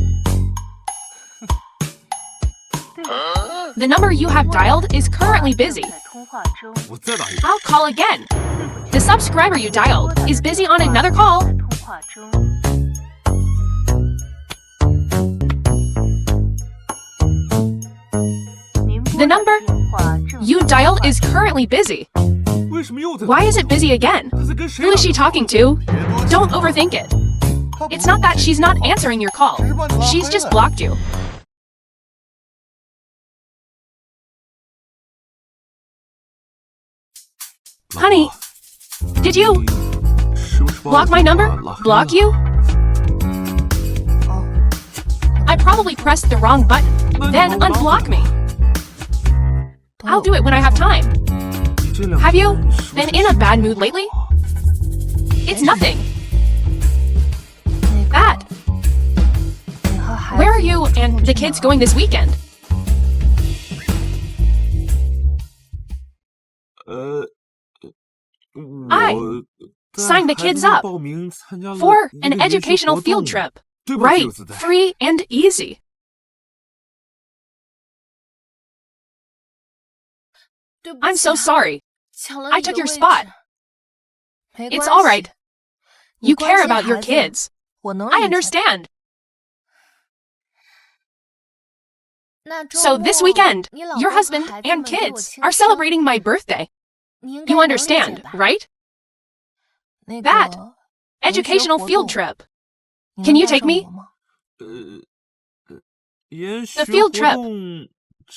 The number you have dialed is currently busy. 在通话中，我再打一个 I'll call again. The subscriber you dialed is busy on another call. 在通话中， 您拨 The 打 number 的电话正 You 在 dialed 通话 is currently busy. 为什么又在 Why is it busy again? 他在跟谁 Who 打 is she talking to? 别多想 Don't overthink it. 他不 It's not that she's not answering your call. 只是把你拉 She's 黑 just 了 blocked you. Honey, did you 是不是把我 block my 电 number? 话拉黑了 Block you? I probably pressed the wrong button. Then unblock me. I'll do it when I have time. 你这两 Have you 天是不 been 是 in a bad mood lately? It's nothing. That. 你和孩 Where are 子 you 出 and 去 the kids 哪 going this weekend? 我 Sign the 带孩 kids 子们 up 报名参加了 For 一 an 个研修 educational 活 field 动 trip. 对吧， Right, 柚子仔 free and easy. 对不 I'm 起 so 啊 sorry. 抢了 I 你的 took your 位置 spot. 没 It's 关 all 系 right. 你 You 关 care 心 about your 孩子 kids. 我能 I 理解 understand. 那周 So this 末 weekend, 你老 your 公和 husband 孩子 and 们给我 kids 庆 are 生 celebrating my birthday. You understand, right? That educational field trip. Can you take me? The field trip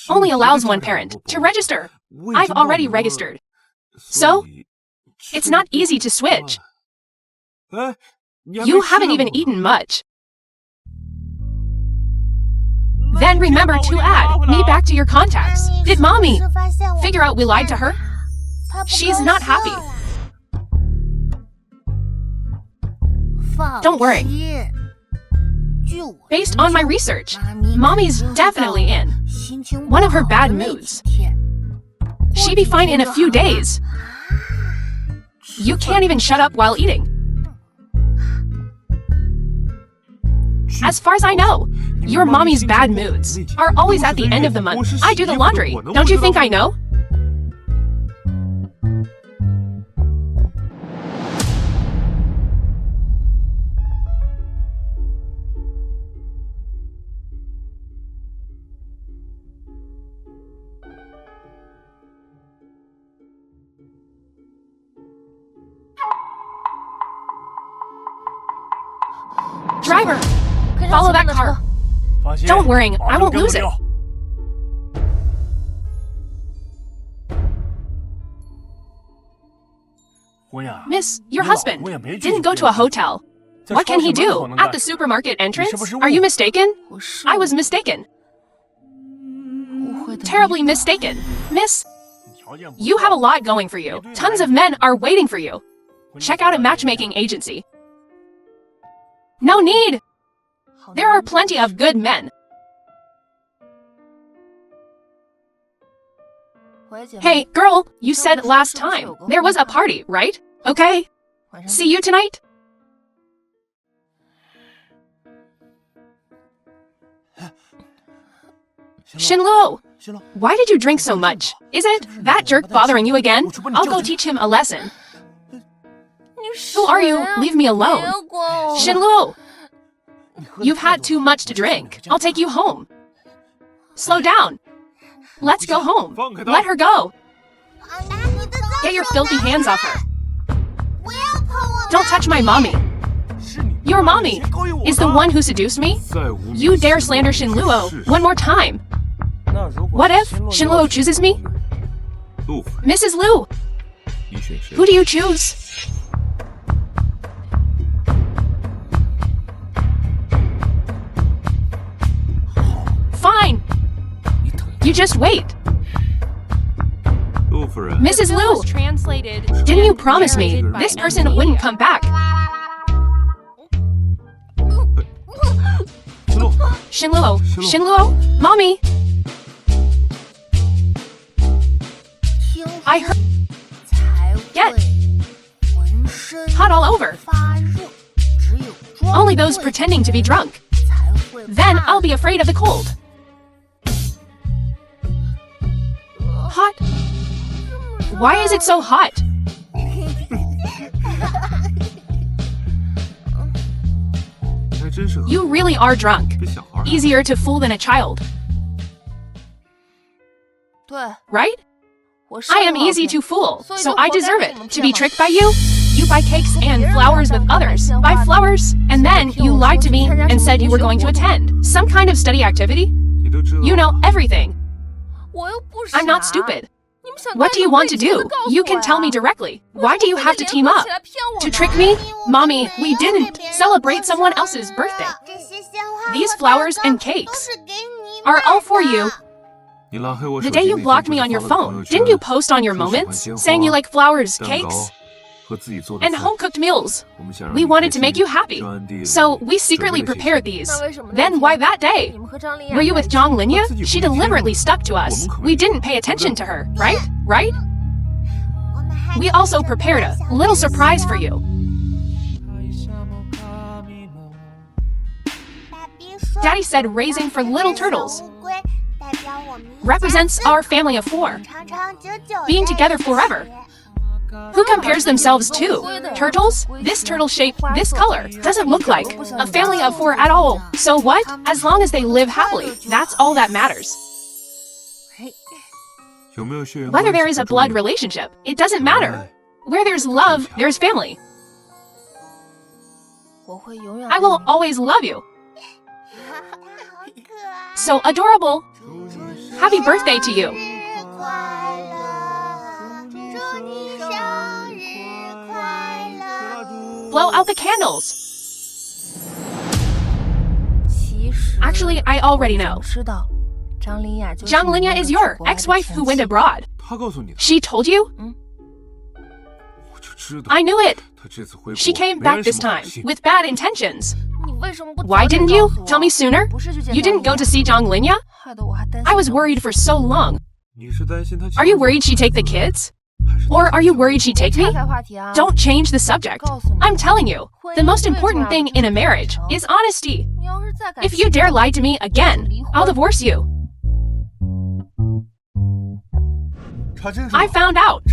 only allows one parent to register. I've already registered. So, it's not easy to switch. You haven't even eaten much. Then remember to add me back to your contacts. Did mommy figure out we lied to her? She's not happy. Don't worry. Based on my research, mommy's definitely in one of her bad moods. She'd be fine in a few days. You can't even shut up while eating. As far as I know, your mommy's bad moods are always at the end of the month. I do the laundry. Don't you think I know? Driver, follow that car. Don't worry, I won't lose it. Miss, your husband didn't go to a hotel. What can he do? At the supermarket entrance? Are you mistaken? I was mistaken. Terribly mistaken. Miss, you have a lot going for you. Tons of men are waiting for you. Check out a matchmaking agency. No need! There are plenty of good men. Hey, girl, you said last time there was a party, right? Okay. See you tonight? Shinluo, why did you drink so much? Is it that jerk bothering you again? I'll go teach him a lesson. Who are you? Leave me alone. Shinluo, you've had too much to drink. I'll take you home. Slow down. Let's go home. Let her go. Get your filthy hands off her. Don't touch my mommy. Your mommy is the one who seduced me? You dare slander Shinluo one more time. What if Shinluo chooses me? Mrs. Liu, who do you choose? Fine. You just wait. Mrs. Liu, didn't you promise me this person wouldn't come back? Shinluo, mommy. I heard. Get hot all over. Only those pretending to be drunk. Then I'll be afraid of the cold. Hot? Why is it so hot? You really are drunk. Easier to fool than a child. Right? I am easy to fool, so I deserve it. To be tricked by you? You buy cakes and flowers with others. Buy flowers, and then you lied to me and said you were going to attend some kind of study activity? You know everything. I'm not stupid. What do you want to do? You can tell me directly. Why do you have to team up? To trick me? Mommy, we didn't celebrate someone else's birthday. These flowers and cakes are all for you. The day you blocked me on your phone, didn't you post on your moments saying you like flowers, cakes, and home-cooked meals? We wanted to make you happy, so we secretly prepared these. Then why that day? Were you with Zhang Linya? She deliberately stuck to us. We didn't pay attention to her, right? Right? We also prepared a little surprise for you. Daddy said raising for little turtles represents our family of 4, being together forever. Who compares themselves to turtles? This turtle shape, this color, doesn't look like a family of 4 at all. So what? As long as they live happily, that's all that matters. Whether there is a blood relationship, it doesn't matter. Where there's love, there's family. I will always love you. So adorable. Happy birthday to you. Blow out the candles. Actually, I already know. Zhang Linya is your ex-wife who went abroad. She told you? I knew it. She came back this time with bad intentions. Why didn't you tell me sooner? You didn't go to see Zhang Linya? I was worried for so long. Are you worried she'd take the kids? Or are you worried she'd take me? Don't change the subject. I'm telling you, the most important thing in a marriage is honesty. If you dare lie to me again, I'll divorce you. I found out.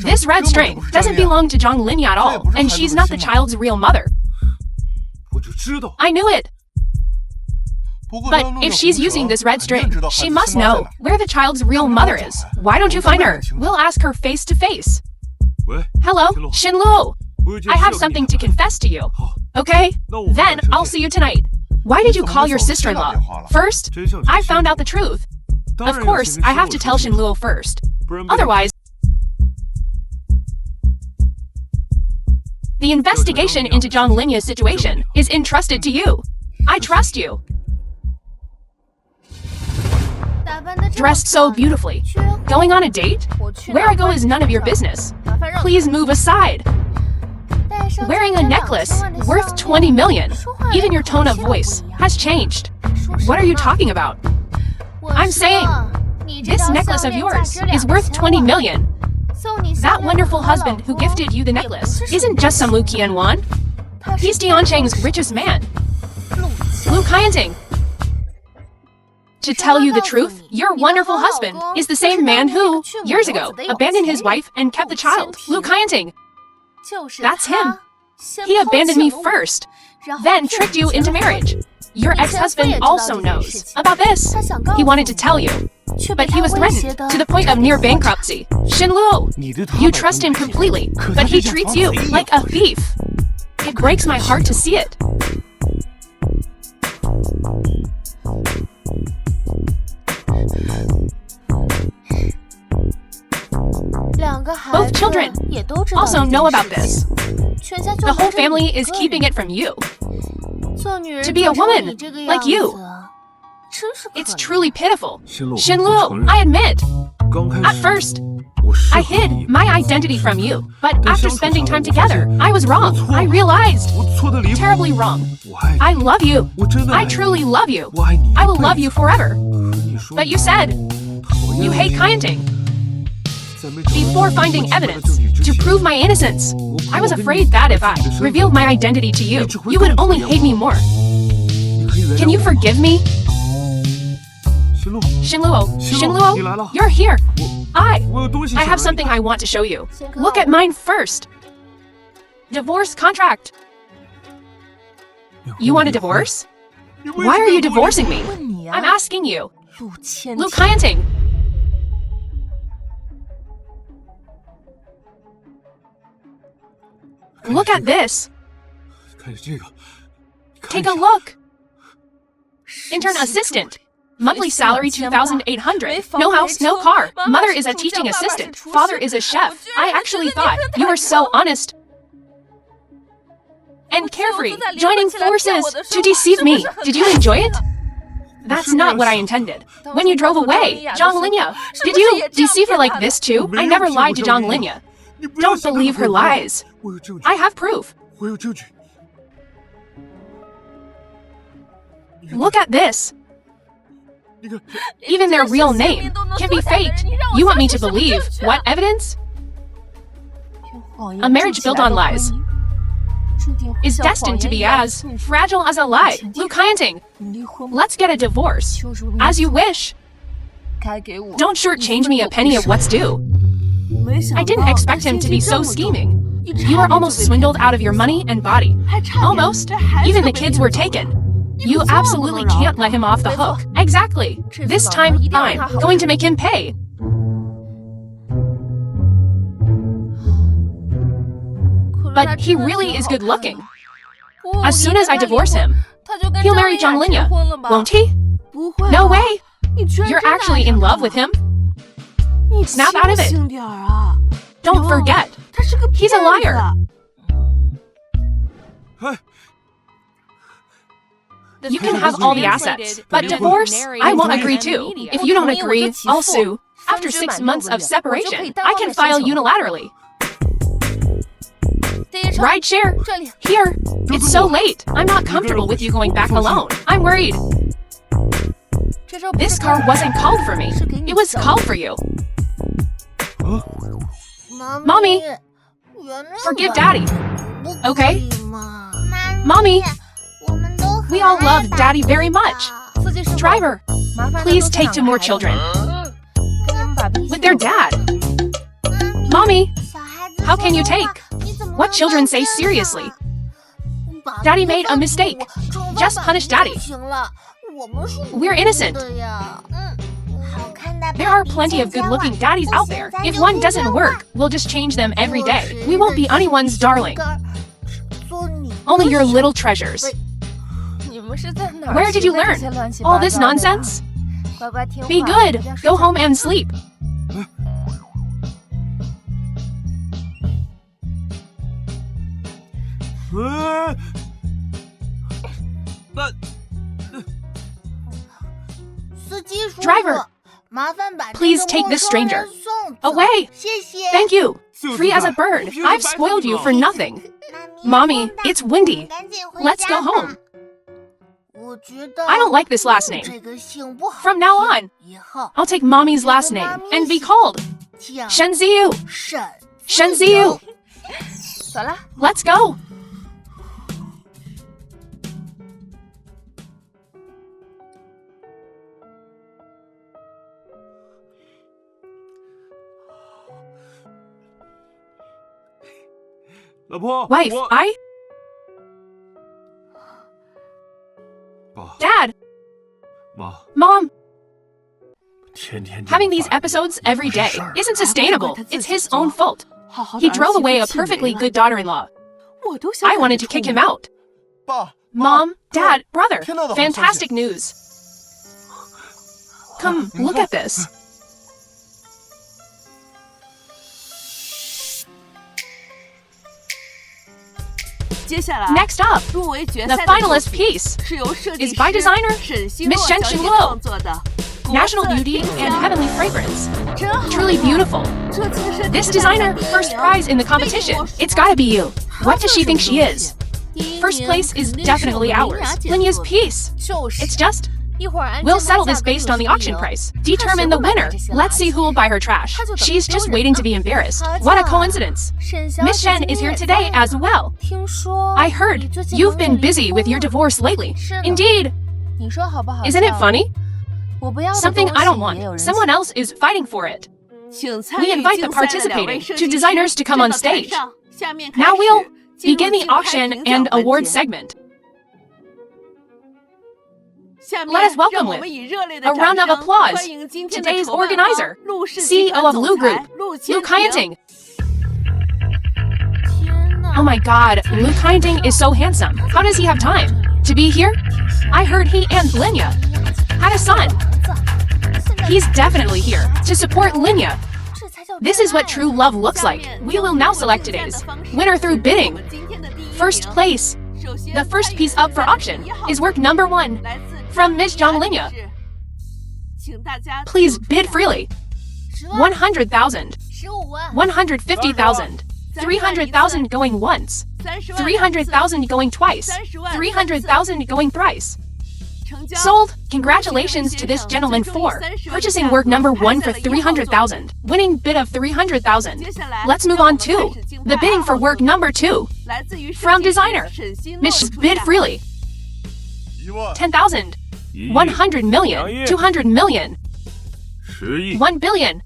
This red string doesn't belong to Zhang Linya at all, and she's not the child's real mother. I knew it. But if she's using this red string, she must know where the child's real mother is. Why don't you find her? We'll ask her face to face. Hello, Xinluo. I have something to confess to you. Okay? Then I'll see you tonight. Why did you call your sister-in-law? First, I found out the truth. Of course, I have to tell Xinluo first. Otherwise, the investigation into Zhang Linya's situation is entrusted to you. I trust you. Dressed so beautifully. Going on a date? Where I go is none of your business. Please move aside. Wearing a necklace worth 20 million. Even your tone of voice has changed. What are you talking about? I'm saying, this necklace of yours is worth 20 million. That wonderful husband who gifted you the necklace isn't just some Lu Qianwan. He's Diancheng's richest man. Lu Kaiyanting. To tell you the truth, your wonderful husband is the same man who, years ago, abandoned his wife and kept the child. Lu Kaiyanting. That's him. He abandoned me first, then tricked you into marriage. Your ex-husband also knows about this. He wanted to tell you, but he was threatened to the point of near bankruptcy. Xinluo, you trust him completely, but he treats you like a thief. It breaks my heart to see it. Both children also know about this. The whole family is keeping it from you. To be a woman like you, it's truly pitiful. Xinluo, I admit, at first, I hid my identity from you, but after spending time together, I was wrong. I realized, terribly wrong. I love you. I truly love you. I will love you forever. But you said, you hate Kaiyanting. Before finding evidence to prove my innocence, I was afraid that if I revealed my identity to you, you would only hate me more. Can you forgive me? Xinluo, you're here. I have something I want to show you. Look at mine first. Divorce contract. You want a divorce? Why are you divorcing me? I'm asking you. Lu Kaiyanting. Look at this. Take a look. Intern assistant. Monthly salary 2,800. No house, no car. Mother is a teaching assistant. Father is a chef. I actually thought you were so honest and carefree, joining forces to deceive me. Did you enjoy it? That's not what I intended. When you drove away, Zhang Linya, did you deceive her like this too? I never lied to Zhang Linya. Don't believe her lies. I have proof. Look at this. Even their real name can be faked. You want me to believe what evidence? A marriage built on lies is destined to be as fragile as a lie. Lu Kaiyanting, let's get a divorce. As you wish. Don't shortchange me a penny of what's due. I didn't expect him to be so scheming. You were almost swindled out of your money and body. Almost. Even the kids were taken. You absolutely can't let him off the hook. Exactly. This time, I'm going to make him pay. but he really is good looking. As soon as I divorce him, he'll marry Zhang Linya, won't he? No way! You're actually in love with him? Snap out of it. Don't forget, he's a liar. You can have all the assets, but divorce, I won't agree to. If you don't agree, I'll sue. After 6 months of separation, I can file unilaterally. Ride share. Here. It's so late. I'm not comfortable with you going back alone. I'm worried. This car wasn't called for me. It was called for you. Mommy, forgive Daddy. Okay? Mommy, we all love Daddy very much. Driver, please take 2 more children. With their dad. Mommy, how can you take? What children say seriously? Daddy made a mistake. Just punish Daddy. We're innocent. There are plenty of good-looking daddies out there. If one doesn't work, we'll just change them every day. We won't be anyone's darling. Only your little treasures. Where did you learn all this nonsense? Be good. Go home and sleep. Driver, please take this stranger away. Thank you. Free as a bird. I've spoiled you for nothing. Mommy, it's windy. Let's go home. I don't like this last name. From now on, I'll take Mommy's last name and be called Shenziyu. Shenziyu. Let's go. Wife, Dad, Mom, having these episodes every day isn't sustainable. It's his own fault. He drove away a perfectly good daughter-in-law. I wanted to kick him out. Mom, Dad, brother, fantastic news. Come, look at this. Next up, the finalist piece is by designer Miss Shen Xinluo. National beauty and heavenly fragrance. Truly beautiful. This designer, first prize in the competition. It's gotta be you. What does she think she is? First place is definitely ours. Linya's piece. It's just... We'll settle this based on the auction price. Determine the winner. Let's see who will buy her trash. She's just waiting to be embarrassed. What a coincidence. Miss Shen is here today as well. I heard you've been busy with your divorce lately. Indeed. Isn't it funny? Something I don't want. Someone else is fighting for it. We invite the participating two designers to come on stage. Now we'll begin the auction and award segment. Let us welcome with a round of applause today's organizer, CEO of Lu Group, Lu Kaiting. Oh my god, Lu Kaiting is so handsome. How does he have time to be here? I heard he and Linya had a son. He's definitely here to support Linya. This is what true love looks like. We will now select today's winner through bidding. First place. The first piece up for auction is work number 1 from Miss Zhang Linya. Please bid freely. 100,000, 150,000, 300,000 going once, 300,000 going twice, 300,000 going thrice. Sold! Congratulations to this gentleman for purchasing work number 1 for 300,000, winning bid of 300,000. Let's move on to the bidding for work number 2 from designer. Miss bid freely. 10,000, 100 million, 200 million, 1 billion.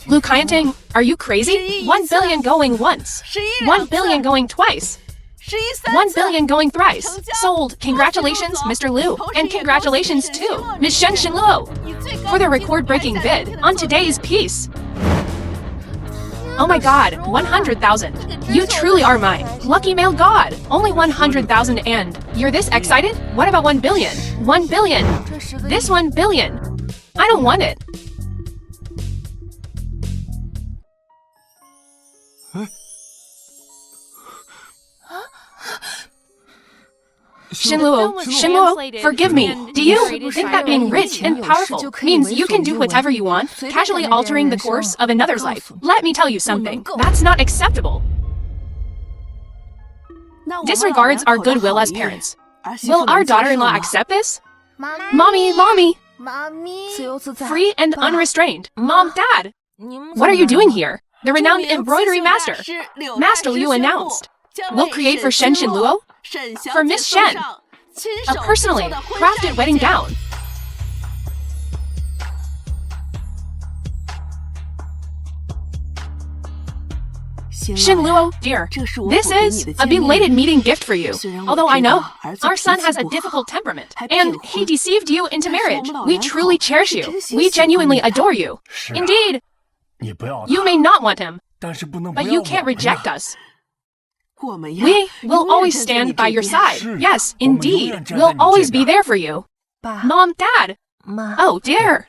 Lu Kaiting, are you crazy? 1 billion going once, 1 billion going twice, 1 billion going thrice. Sold. Congratulations, Mr. Lu. And congratulations to Miss Shen Xinluo for the record-breaking bid on today's piece. Oh my god, 100,000. You truly are my lucky male god. Only 100,000 and you're this excited? What about 1 billion? 1 billion. This 1 billion. I don't want it. Shinluo, forgive me. Do you think that being rich and powerful means you can do whatever you want, casually altering the course of another's life? Let me tell you something. That's not acceptable. Disregards our goodwill as parents. Will our daughter-in-law accept this? Mommy. Free and unrestrained. Mom, Dad. What are you doing here? The renowned embroidery master, Master Liu announced, will create for Shen Shinluo, for Miss Shen, a personally crafted wedding gown. Shinluo, dear, this is a belated meeting gift for you. Although I know our son has a difficult temperament, and he deceived you into marriage. We truly cherish you. We genuinely adore you. Indeed, you may not want him, but you can't reject us. We will always stand by your side. Yes, indeed, we'll always be there for you. Mom, Dad. Oh, dear.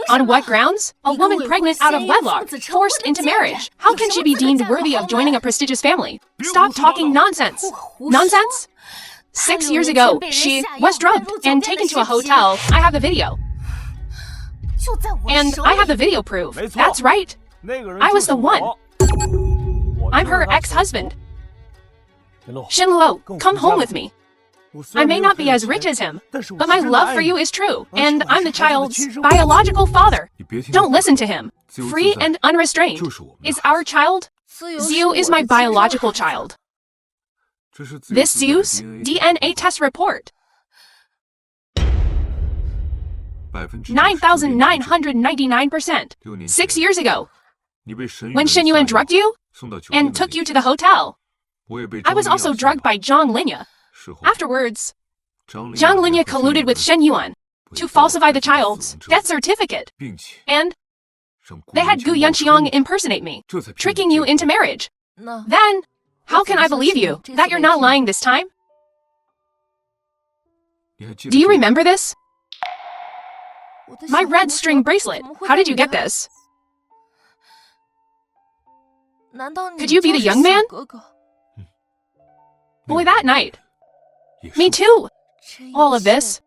On what grounds? A woman pregnant out of wedlock, forced into marriage. How can she be deemed worthy of joining a prestigious family? Stop talking nonsense. Nonsense? 6 years ago, she was drugged and taken to a hotel. I have the video. And I have the video proof. That's right. I was the one. I'm her ex-husband. Shinluo, come home with me. I may not be as rich as him, but my love for you is true, and I'm the child's biological father. Don't listen to him. Free and unrestrained. Is our child? Xiu is my biological child. This Xiu's DNA test report. 9,999%. 6 years ago, when Shen Yuan drugged you and took you to the hotel, I was also drugged by Zhang Linya. Afterwards, Zhang Linya colluded with Shen Yuan to falsify the child's death certificate, and they had Gu Yanqiang impersonate me, tricking you into marriage. Then, how can I believe you that you're not lying this time? Do you remember this? My red string bracelet. How did you get this? Could you be the young man? Boy, that night. Me too. All of this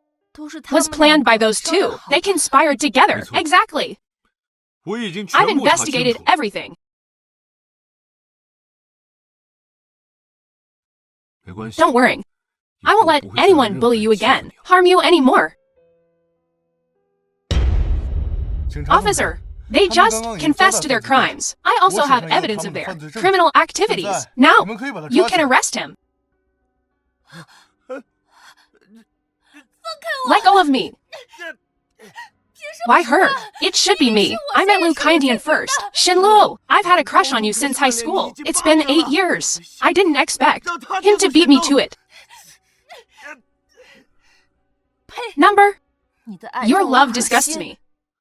was planned by those two. They conspired together. Exactly. I've investigated everything. Don't worry. I won't let anyone bully you again, harm you anymore. Officer, they just confessed to their crimes. I also have evidence of their criminal activities. Now, you can arrest him. Let go of me. Why her? It should be me. I met Liu Kaindian first. Shinluo, I've had a crush on you since high school. It's been 8 years. I didn't expect him to beat me to it. Number, your love disgusts me.